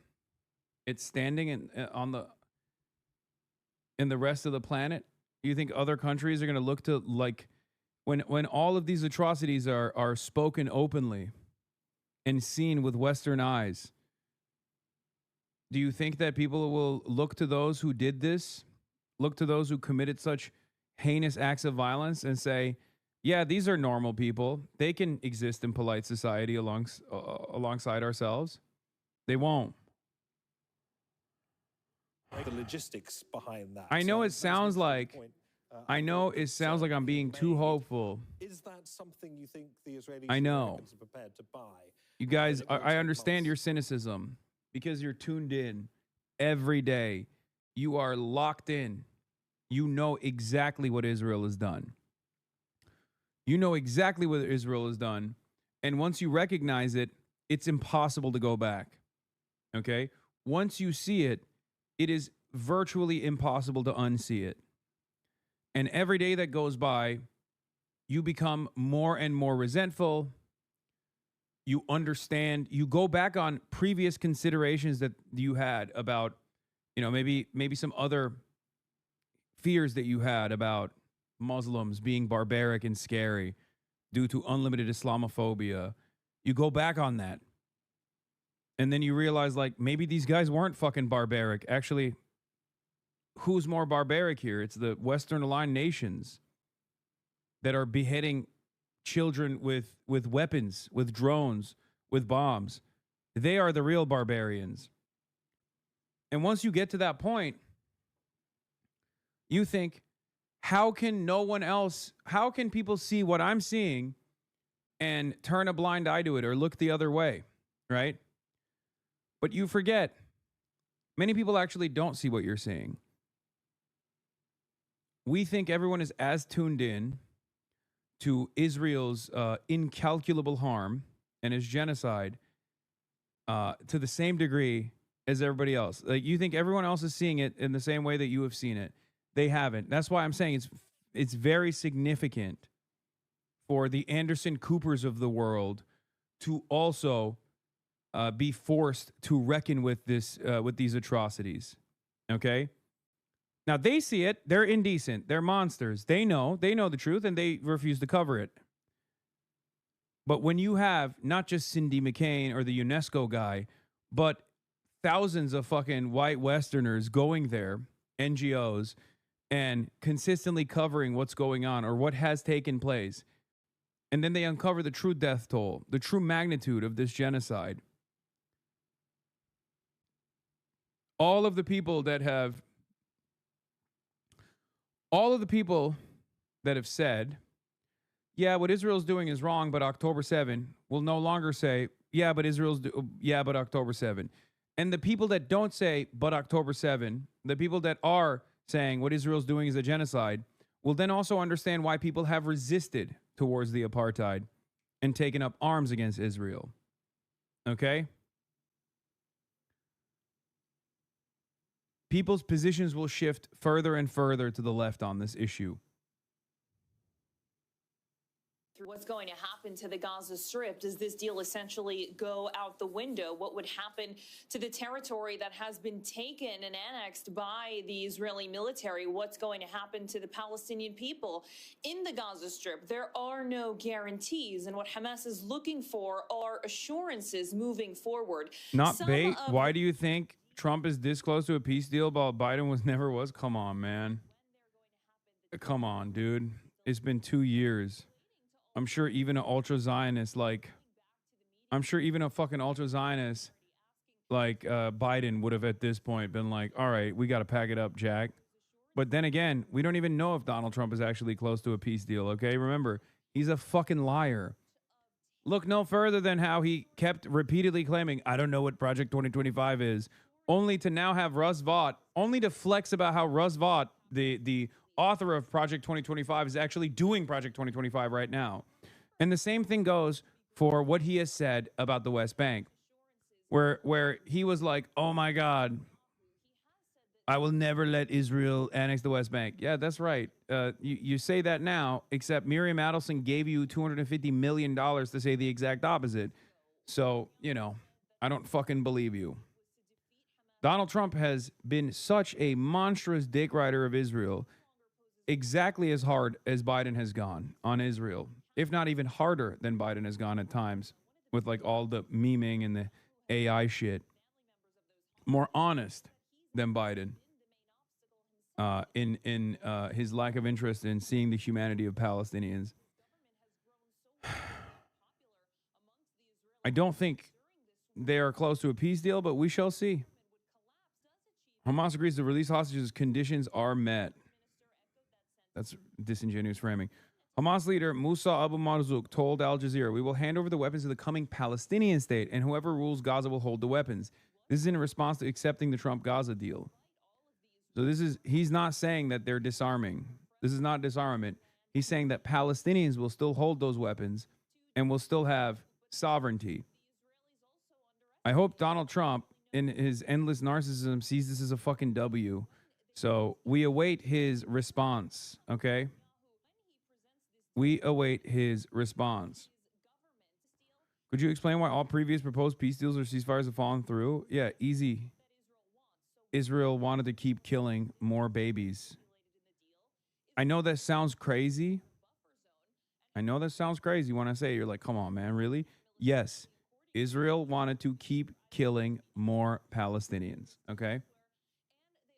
its standing in the rest of the planet? Do you think other countries are going to look to, like, when all of these atrocities are spoken openly and seen with Western eyes, do you think that people will look to those who did this, look to those who committed such heinous acts of violence and say, yeah, these are normal people. They can exist in polite society alongside ourselves? They won't. The logistics behind that. I know it sounds like I'm being too hopeful. Is that something you think the Israelis I know. and Americans are prepared to buy? You guys, I understand your cynicism because you're tuned in every day. You are locked in. You know exactly what Israel has done. You know exactly what Israel has done. And once you recognize it, it's impossible to go back. Okay? Once you see it, it is virtually impossible to unsee it. And every day that goes by, you become more and more resentful. You understand, you go back on previous considerations that you had about, maybe some other fears that you had about Muslims being barbaric and scary due to unlimited Islamophobia. You go back on that. And then you realize, like, maybe these guys weren't fucking barbaric. Actually, who's more barbaric here? It's the Western aligned nations that are beheading children with weapons, with drones, with bombs. They are the real barbarians. And once you get to that point, you think, how can people see what I'm seeing and turn a blind eye to it or look the other way, right? But you forget, many people actually don't see what you're seeing. We think everyone is as tuned in to Israel's incalculable harm and its genocide to the same degree as everybody else. Like, you think everyone else is seeing it in the same way that you have seen it. They haven't. That's why I'm saying it's very significant for the Anderson Coopers of the world to also be forced to reckon with these atrocities. Okay? Now, they see it. They're indecent. They're monsters. They know the truth, and they refuse to cover it. But when you have not just Cindy McCain or the UNESCO guy, but thousands of fucking white Westerners going there, NGOs, and consistently covering what's going on or what has taken place, and then they uncover the true death toll, the true magnitude of this genocide. All of the people that have said, yeah, what Israel's doing is wrong, but October 7 will no longer say, yeah, but October 7. And the people that don't say, but October 7, the people that are saying what Israel's doing is a genocide, will then also understand why people have resisted towards the apartheid and taken up arms against Israel. Okay? People's positions will shift further and further to the left on this issue. What's going to happen to the Gaza Strip? Does this deal essentially go out the window? What would happen to the territory that has been taken and annexed by the Israeli military? What's going to happen to the Palestinian people in the Gaza Strip? There are no guarantees, and what Hamas is looking for are assurances moving forward. Not bait. Why do you think Trump is this close to a peace deal while Biden never was? Come on, man. Come on, dude. It's been 2 years. I'm sure even a fucking ultra-Zionist like Biden would have at this point been like, all right, we got to pack it up, Jack. But then again, we don't even know if Donald Trump is actually close to a peace deal, okay? Remember, he's a fucking liar. Look no further than how he kept repeatedly claiming, I don't know what Project 2025 is, only to now have Russ Vought, only to flex about how Russ Vought, the author of Project 2025, is actually doing Project 2025 right now. And the same thing goes for what he has said about the West Bank, where he was like, "Oh my God, I will never let Israel annex the West Bank." Yeah, that's right. You say that now, except Miriam Adelson gave you $250 million to say the exact opposite. So, I don't fucking believe you. Donald Trump has been such a monstrous dick rider of Israel, exactly as hard as Biden has gone on Israel, if not even harder than Biden has gone at times with like all the memeing and the AI shit. More honest than Biden in his lack of interest in seeing the humanity of Palestinians. I don't think they are close to a peace deal, but we shall see. Hamas agrees to release hostages. Conditions are met. That's disingenuous framing. Hamas leader Musa Abu Marzouk told Al Jazeera, "We will hand over the weapons to the coming Palestinian state, and whoever rules Gaza will hold the weapons." This is in response to accepting the Trump-Gaza deal. So he's not saying that they're disarming. This is not disarmament. He's saying that Palestinians will still hold those weapons and will still have sovereignty. I hope Donald Trump, in his endless narcissism, sees this as a fucking W. So we await his response, okay? We await his response. Could you explain why all previous proposed peace deals or ceasefires have fallen through? Yeah, easy. Israel wanted to keep killing more babies. I know that sounds crazy. I know that sounds crazy when I say it. You're like, come on, man, really? Yes, Israel wanted to keep killing more Palestinians, okay?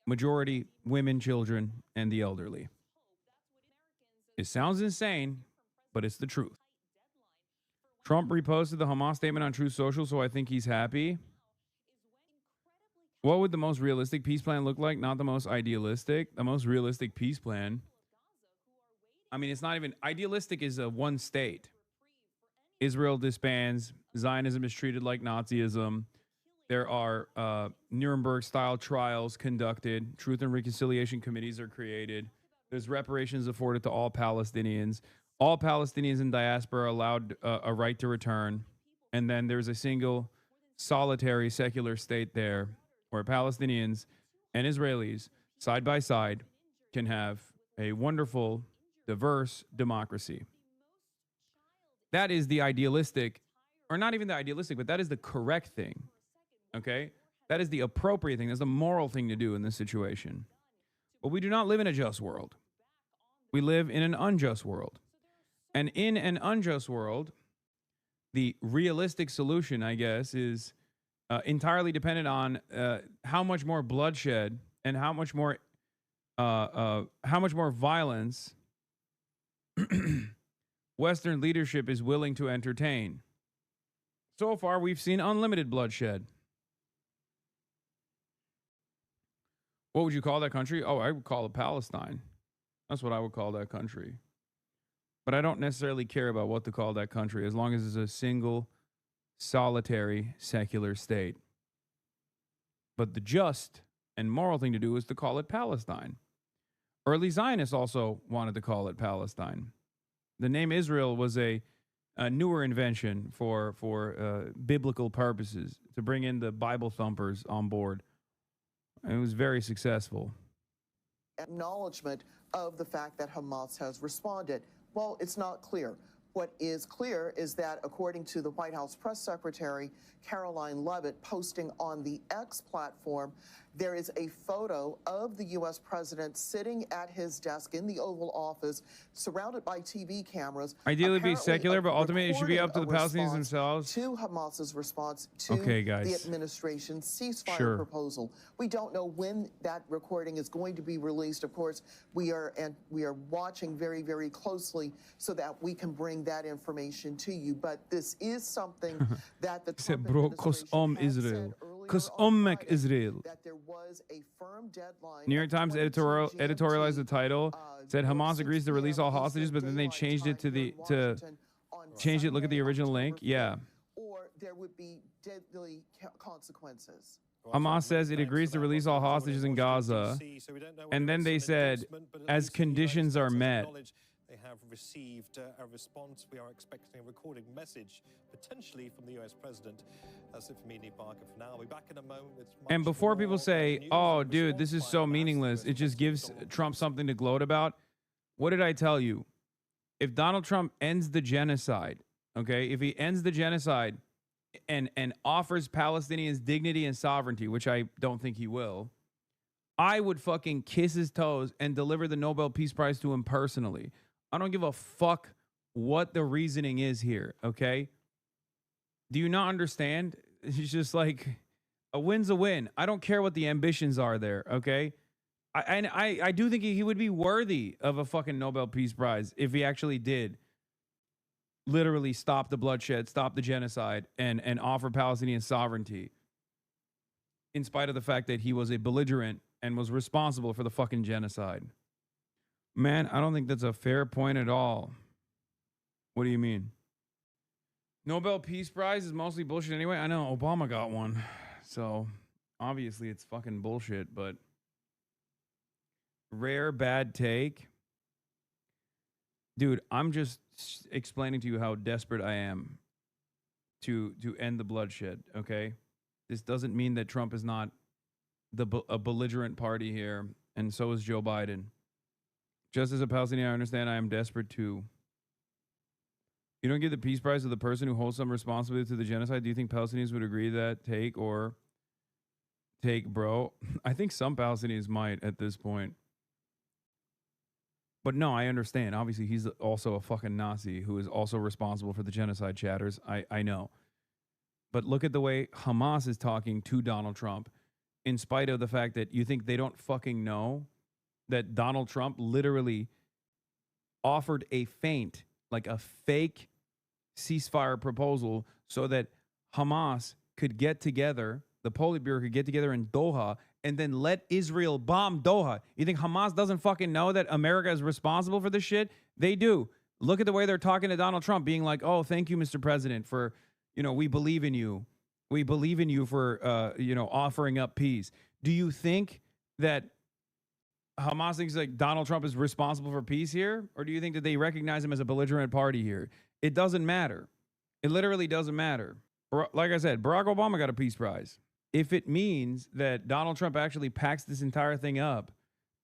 Majority women, children, and the elderly. It sounds insane, but it's the truth. Trump reposted the Hamas statement on Truth Social, so I think he's happy. What would the most realistic peace plan look like? Not the most idealistic. The most realistic peace plan. I mean, it's not even idealistic. Is a one state. Israel disbands. Zionism is treated like Nazism. There are Nuremberg-style trials conducted. Truth and reconciliation committees are created. There's reparations afforded to all Palestinians. All Palestinians in diaspora are allowed a right to return. And then there's a single solitary secular state there where Palestinians and Israelis side by side can have a wonderful, diverse democracy. That is the idealistic, or not even the idealistic, but that is the correct thing. Okay? That is the appropriate thing. That's the moral thing to do in this situation. But we do not live in a just world. We live in an unjust world. And in an unjust world, the realistic solution, I guess, is entirely dependent on how much more bloodshed and how much more violence Western leadership is willing to entertain. So far, we've seen unlimited bloodshed. What would you call that country? Oh, I would call it Palestine. That's what I would call that country. But I don't necessarily care about what to call that country as long as it's a single, solitary, secular state. But the just and moral thing to do is to call it Palestine. Early Zionists also wanted to call it Palestine. The name Israel was a newer invention for biblical purposes, to bring in the Bible thumpers on board. And it was very successful. Acknowledgement of the fact that Hamas has responded. Well, it's not clear. What is clear is that, according to the White House press secretary, Caroline Leavitt, posting on the X platform, there is a photo of the U.S. president sitting at his desk in the Oval Office, surrounded by TV cameras. Ideally be secular, but ultimately it should be up to the Palestinians themselves. To Hamas's response to the administration's ceasefire proposal. We don't know when that recording is going to be released. Of course, we are watching very, very closely so that we can bring that information to you. But this is something that the Trump administration has said earlier Israel. That there was a firm deadline. New York Times editorialized the title, said Hamas agrees to release all hostages, but then they changed it to change it. Look at the original link. Yeah. Or there would be deadly consequences. Hamas says it agrees to release all hostages in Gaza, and then they said, as conditions are met. They have received a response. We are expecting a recorded message, potentially from the US president. That's it for me, Neil Barker, for now. I'll be back in a moment with much And before people more say, news oh, and dude, this response is by so Hamas, meaningless, the it US just gives President Trump something to gloat about. What did I tell you? If Donald Trump ends the genocide, okay, if he ends the genocide and offers Palestinians dignity and sovereignty, which I don't think he will, I would fucking kiss his toes and deliver the Nobel Peace Prize to him personally. I don't give a fuck what the reasoning is here, okay? Do you not understand? It's just like a win's a win. I don't care what the ambitions are there, okay? I do think he would be worthy of a fucking Nobel Peace Prize if he actually did literally stop the bloodshed, stop the genocide, and offer Palestinian sovereignty, in spite of the fact that he was a belligerent and was responsible for the fucking genocide. Man, I don't think that's a fair point at all. What do you mean? Nobel Peace Prize is mostly bullshit anyway. I know Obama got one, so obviously it's fucking bullshit, but rare bad take. Dude, I'm just explaining to you how desperate I am to end the bloodshed, okay? This doesn't mean that Trump is not a belligerent party here, and so is Joe Biden. Just as a Palestinian, I understand I am desperate too. You don't give the Peace Prize to the person who holds some responsibility to the genocide? Do you think Palestinians would agree to that take, bro? I think some Palestinians might at this point. But no, I understand. Obviously, he's also a fucking Nazi who is also responsible for the genocide, chatters. I know. But look at the way Hamas is talking to Donald Trump, in spite of the fact that you think they don't fucking know that Donald Trump literally offered a feint, like a fake ceasefire proposal, so that Hamas could get together, the Politburo could get together in Doha, and then let Israel bomb Doha. You think Hamas doesn't fucking know that America is responsible for this shit? They do. Look at the way they're talking to Donald Trump, being like, oh, thank you, Mr. President, for, we believe in you. We believe in you for, offering up peace. Do you think that Hamas thinks like Donald Trump is responsible for peace here? Or do you think that they recognize him as a belligerent party here? It doesn't matter. It literally doesn't matter. Like I said, Barack Obama got a Peace Prize. If it means that Donald Trump actually packs this entire thing up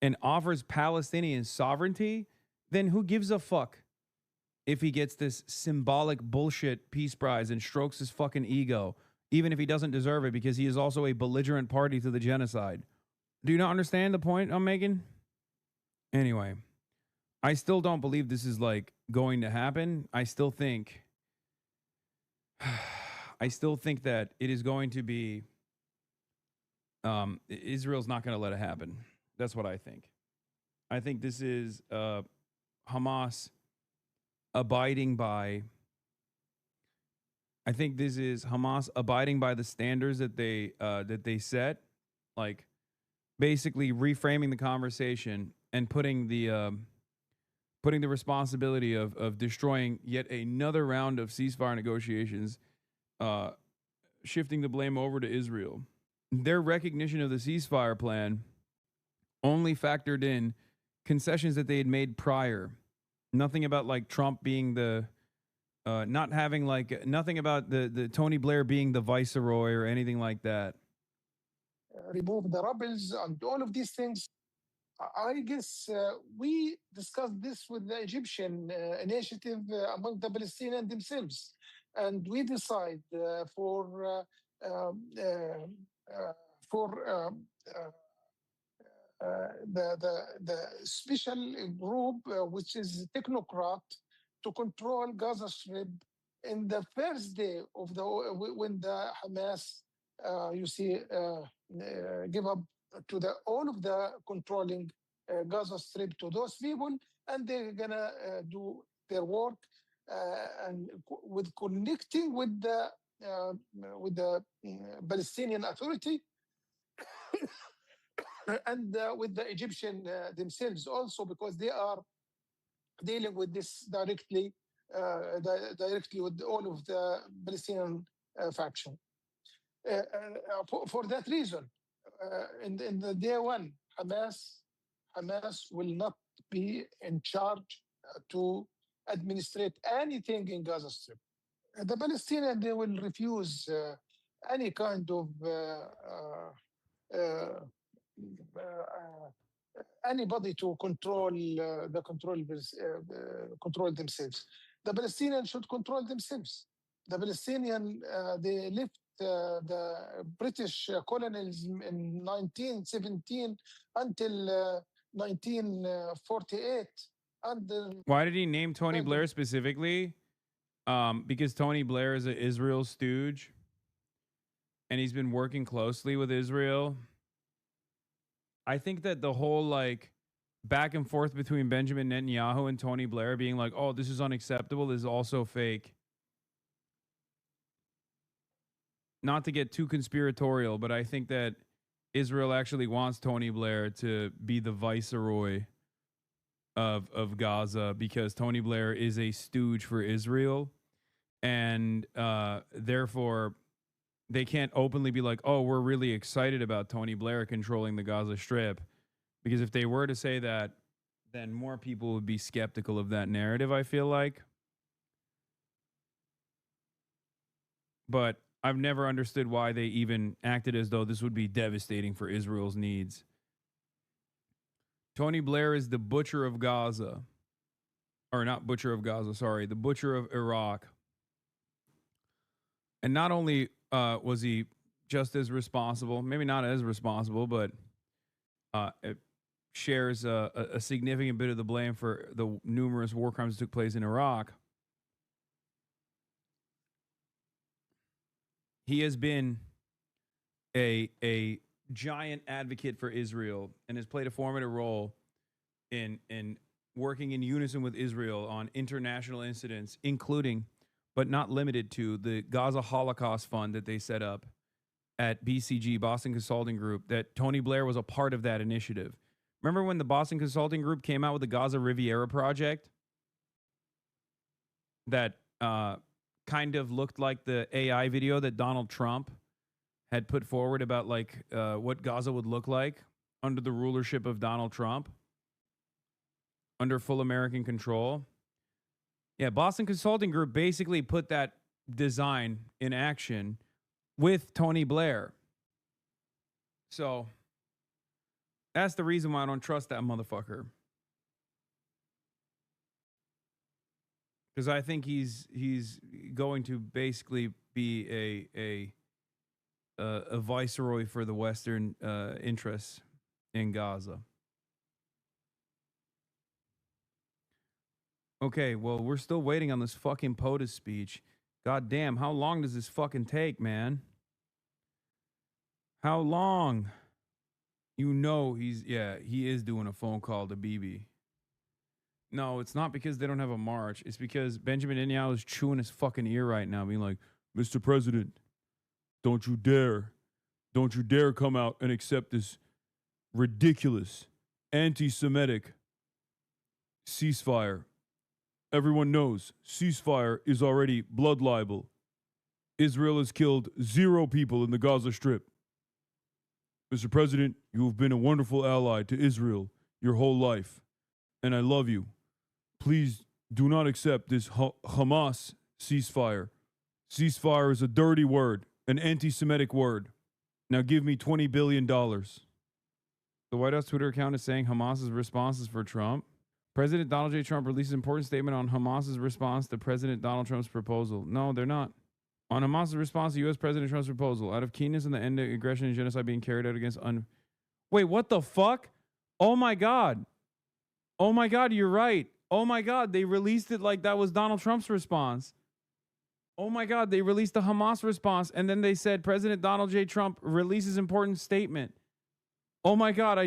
and offers Palestinian sovereignty, then who gives a fuck if he gets this symbolic bullshit Peace Prize and strokes his fucking ego, even if he doesn't deserve it, because he is also a belligerent party to the genocide. Do you not understand the point I'm making? Anyway, I still don't believe this is like going to happen. I still think that it is going to be, Israel's not going to let it happen. That's what I think. I think this is Hamas abiding by. I think this is Hamas abiding by the standards that they set, like basically reframing the conversation and putting the responsibility of destroying yet another round of ceasefire negotiations, shifting the blame over to Israel. Their recognition of the ceasefire plan only factored in concessions that they had made prior. Nothing about like Trump being the, nothing about the Tony Blair being the viceroy or anything like that. Remove the rebels and all of these things. I guess we discussed this with the Egyptian initiative among the Palestinians themselves, and we decide for the special group, which is technocrat, to control Gaza Strip in the first day of when the Hamas, give up to all of the controlling Gaza Strip to those people, and they're gonna do their work and with connecting with the Palestinian Authority and with the Egyptian themselves also, because they are dealing with this directly with all of the Palestinian faction. For that reason, in the day one, Hamas will not be in charge to administrate anything in Gaza Strip. The Palestinians, they will refuse any kind of uh, anybody to control themselves. The Palestinians should control themselves. The Palestinian, they left the British colonialism in 1917 until 1948. And Why did he name Tony Blair specifically? Because Tony Blair is an Israel stooge, and he's been working closely with Israel. I think that the whole like back and forth between Benjamin Netanyahu and Tony Blair being like, "Oh, this is unacceptable," is also fake. Not to get too conspiratorial, but I think that Israel actually wants Tony Blair to be the viceroy of Gaza, because Tony Blair is a stooge for Israel, and therefore they can't openly be like, "Oh, we're really excited about Tony Blair controlling the Gaza Strip," because if they were to say that, then more people would be skeptical of that narrative, I feel like. But I've never understood why they even acted as though this would be devastating for Israel's needs. Tony Blair is the butcher of Gaza. Or not butcher of Gaza, sorry. The butcher of Iraq. And not only was he just as responsible, maybe not as responsible, but it shares a significant bit of the blame for the numerous war crimes that took place in Iraq. He has been a giant advocate for Israel and has played a formative role in working in unison with Israel on international incidents, including, but not limited to, the Gaza Holocaust Fund that they set up at BCG, Boston Consulting Group, that Tony Blair was a part of that initiative. Remember when the Boston Consulting Group came out with the Gaza Riviera project that kind of looked like the AI video that Donald Trump had put forward about like what Gaza would look like under the rulership of Donald Trump, under full American control? Yeah, Boston Consulting Group basically put that design in action with Tony Blair. So that's the reason why I don't trust that motherfucker. Because I think he's going to basically be a viceroy for the Western interests in Gaza. Okay, well, we're still waiting on this fucking POTUS speech. God damn, how long does this fucking take, man? How long? You know he is doing a phone call to Bibi. No, it's not because they don't have a march. It's because Benjamin Netanyahu is chewing his fucking ear right now, being like, "Mr. President, don't you dare come out and accept this ridiculous, anti-Semitic ceasefire. Everyone knows ceasefire is already blood libel. Israel has killed 0 people in the Gaza Strip. Mr. President, you have been a wonderful ally to Israel your whole life, and I love you. Please do not accept this Hamas ceasefire. Ceasefire is a dirty word, an anti-Semitic word. Now give me $20 billion. The White House Twitter account is saying Hamas's response is for Trump. President Donald J. Trump released an important statement on Hamas's response to President Donald Trump's proposal. No, they're not. On Hamas's response to U.S. President Trump's proposal, out of keenness on the end of aggression and genocide being carried out against Wait, what the fuck? Oh my God. Oh my God, you're right. Oh my God, they released it like that was Donald Trump's response. Oh my God, they released the Hamas response, and then they said President Donald J. Trump releases important statement. Oh my God,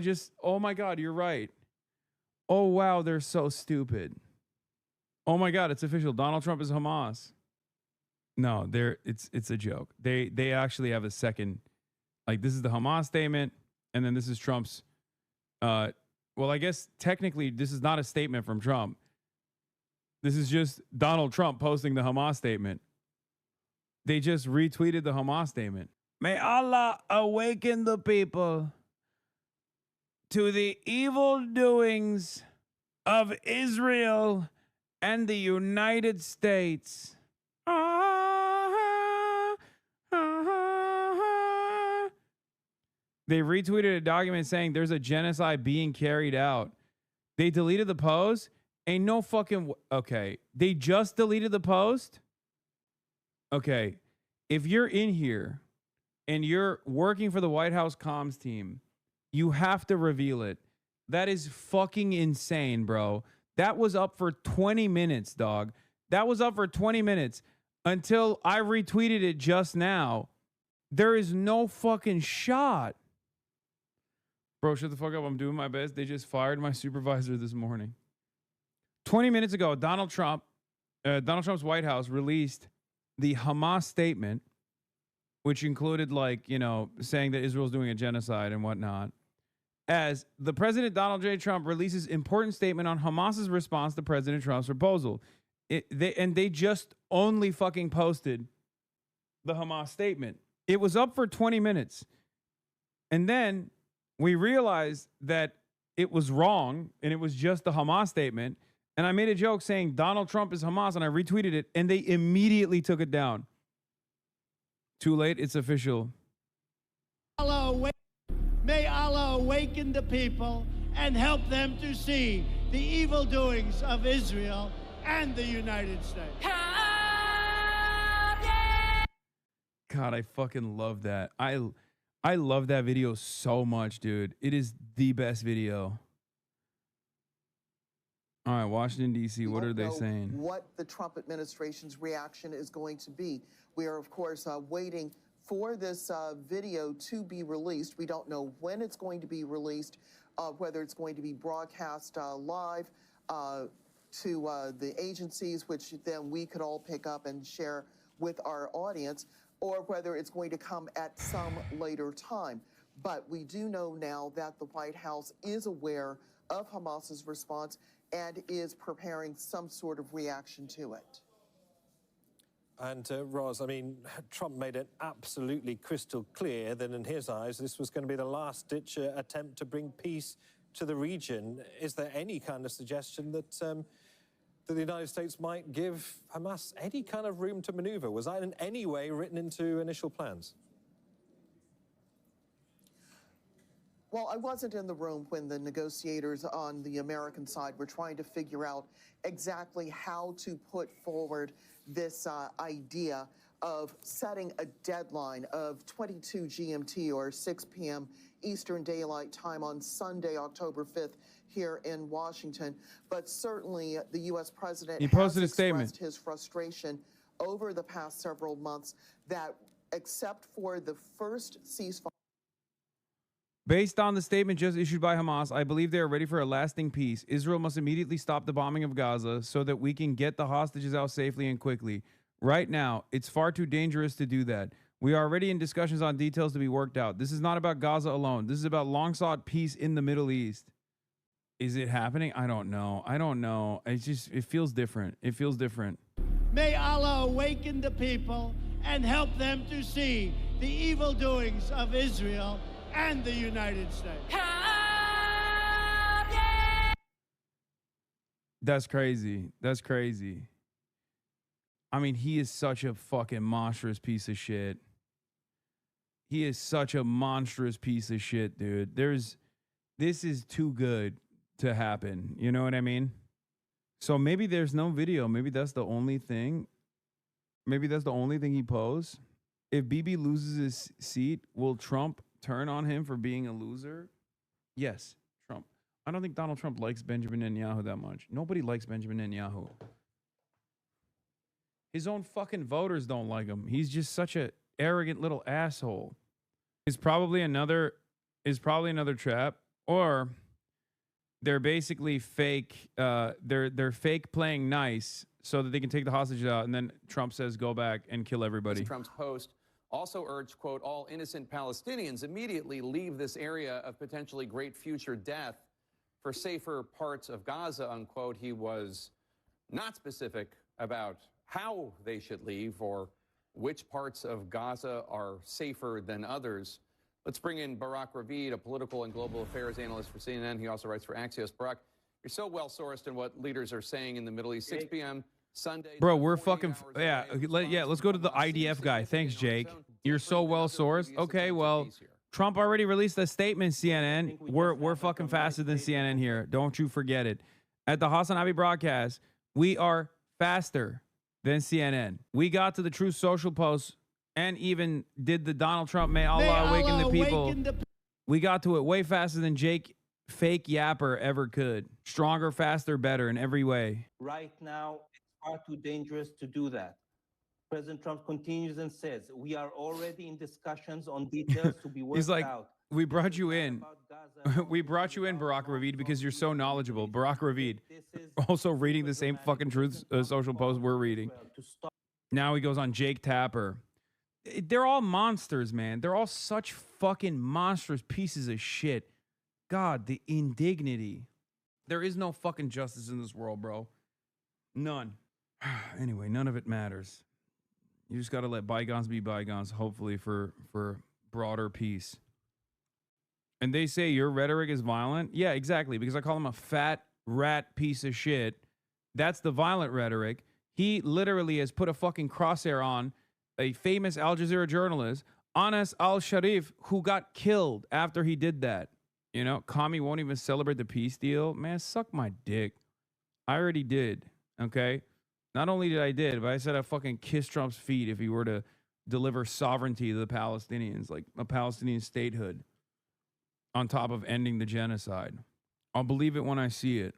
oh my God, you're right. Oh wow, they're so stupid. Oh my God, it's official. Donald Trump is Hamas. No, it's a joke. They actually have a second, like, this is the Hamas statement, and then this is Trump's. Well, I guess technically this is not a statement from Trump. This is just Donald Trump posting the Hamas statement. They just retweeted the Hamas statement. May Allah awaken the people to the evil doings of Israel and the United States. They retweeted a document saying there's a genocide being carried out. They deleted the post. Ain't no fucking... Okay. They just deleted the post? Okay. If you're in here and you're working for the White House comms team, you have to reveal it. That is fucking insane, bro. That was up for 20 minutes, dog. That was up for 20 minutes until I retweeted it just now. There is no fucking shot. Bro, shut the fuck up. I'm doing my best. They just fired my supervisor this morning. 20 minutes ago, Donald Trump's White House released the Hamas statement, which included, like, you know, saying that Israel's doing a genocide and whatnot, as the President Donald J. Trump releases important statement on Hamas's response to President Trump's proposal. They just only fucking posted the Hamas statement. It was up for 20 minutes. And then we realized that it was wrong and it was just the Hamas statement. And I made a joke saying Donald Trump is Hamas, and I retweeted it, and they immediately took it down. Too late, it's official. May Allah awaken the people and help them to see the evil doings of Israel and the United States. God, I fucking love that. I love that video so much, dude. It is the best video. All right, Washington, D.C., what are they saying? What the Trump administration's reaction is going to be. We are, of course, waiting for this video to be released. We don't know when it's going to be released, whether it's going to be broadcast live to the agencies, which then we could all pick up and share with our audience, or whether it's going to come at some later time. But we do know now that the White House is aware of Hamas's response and is preparing some sort of reaction to it. And Roz, I mean, Trump made it absolutely crystal clear that in his eyes, this was going to be the last-ditch attempt to bring peace to the region. Is there any kind of suggestion that that the United States might give Hamas any kind of room to maneuver? Was that in any way written into initial plans? Well, I wasn't in the room when the negotiators on the American side were trying to figure out exactly how to put forward this idea of setting a deadline of 22 GMT or 6 p.m. Eastern Daylight Time on Sunday, October 5th, here in Washington. But certainly the U.S. president has expressed his frustration over the past several months that except for the first ceasefire. Based on the statement just issued by Hamas, I believe they are ready for a lasting peace. Israel must immediately stop the bombing of Gaza so that we can get the hostages out safely and quickly. Right now, it's far too dangerous to do that. We are already in discussions on details to be worked out. This is not about Gaza alone. This is about long-sought peace in the Middle East. Is it happening? I don't know. I don't know. It's just, it feels different. It feels different. May Allah awaken the people and help them to see the evil doings of Israel and the United States. That's crazy. That's crazy. I mean, he is such a fucking monstrous piece of shit. He is such a monstrous piece of shit, dude. This is too good to happen. You know what I mean? So maybe there's no video. Maybe that's the only thing. Maybe that's the only thing he posed. If Bibi loses his seat, will Trump turn on him for being a loser? Yes, Trump. I don't think Donald Trump likes Benjamin Netanyahu that much. Nobody likes Benjamin Netanyahu. His own fucking voters don't like him. He's just such a arrogant little asshole. Is probably another trap, or they're basically fake. They're fake playing nice so that they can take the hostages out, and then Trump says go back and kill everybody. Trump's post also urged, quote, all innocent Palestinians immediately leave this area of potentially great future death for safer parts of Gaza, unquote. He was not specific about how they should leave or which parts of Gaza are safer than others. Let's bring in Barak Ravid, a political and global affairs analyst for CNN. He also writes for Axios. Barak, You're so well sourced in what leaders are saying in the Middle East. 6 p.m. Sunday. Bro, we're fucking let's go to the IDF guy. Thanks, Jake. You're so well sourced. Okay, well, Trump already released a statement, CNN. We're fucking faster than CNN here. Don't you forget it. At the HasanAbi broadcast, we are faster than CNN. We got to the Truth Social post and even did the Donald Trump May Allah awaken the people. We got to it way faster than Jake fake yapper ever could. Stronger, faster, better in every way. Right now, it's far too dangerous to do that. President Trump continues and says, we are already in discussions on details to be worked He's like, out. we brought you in. We brought you in, Barack Ravid, because you're so knowledgeable. Barack Ravid, also reading the same fucking Truth Social post we're reading. Now he goes on Jake Tapper. They're all monsters, man. They're all such fucking monstrous pieces of shit. God, the indignity. There is no fucking justice in this world, bro. None. Anyway, none of it matters. You just got to let bygones be bygones, hopefully for broader peace. And they say your rhetoric is violent? Yeah, exactly, because I call him a fat rat piece of shit. That's the violent rhetoric. He literally has put a fucking crosshair on a famous Al Jazeera journalist, Anas al-Sharif, who got killed after he did that. You know, Kami won't even celebrate the peace deal. Man, suck my dick. I already did, okay? Not only did I did, but I said I'd fucking kiss Trump's feet if he were to deliver sovereignty to the Palestinians, like a Palestinian statehood, on top of ending the genocide. I'll believe it when I see it.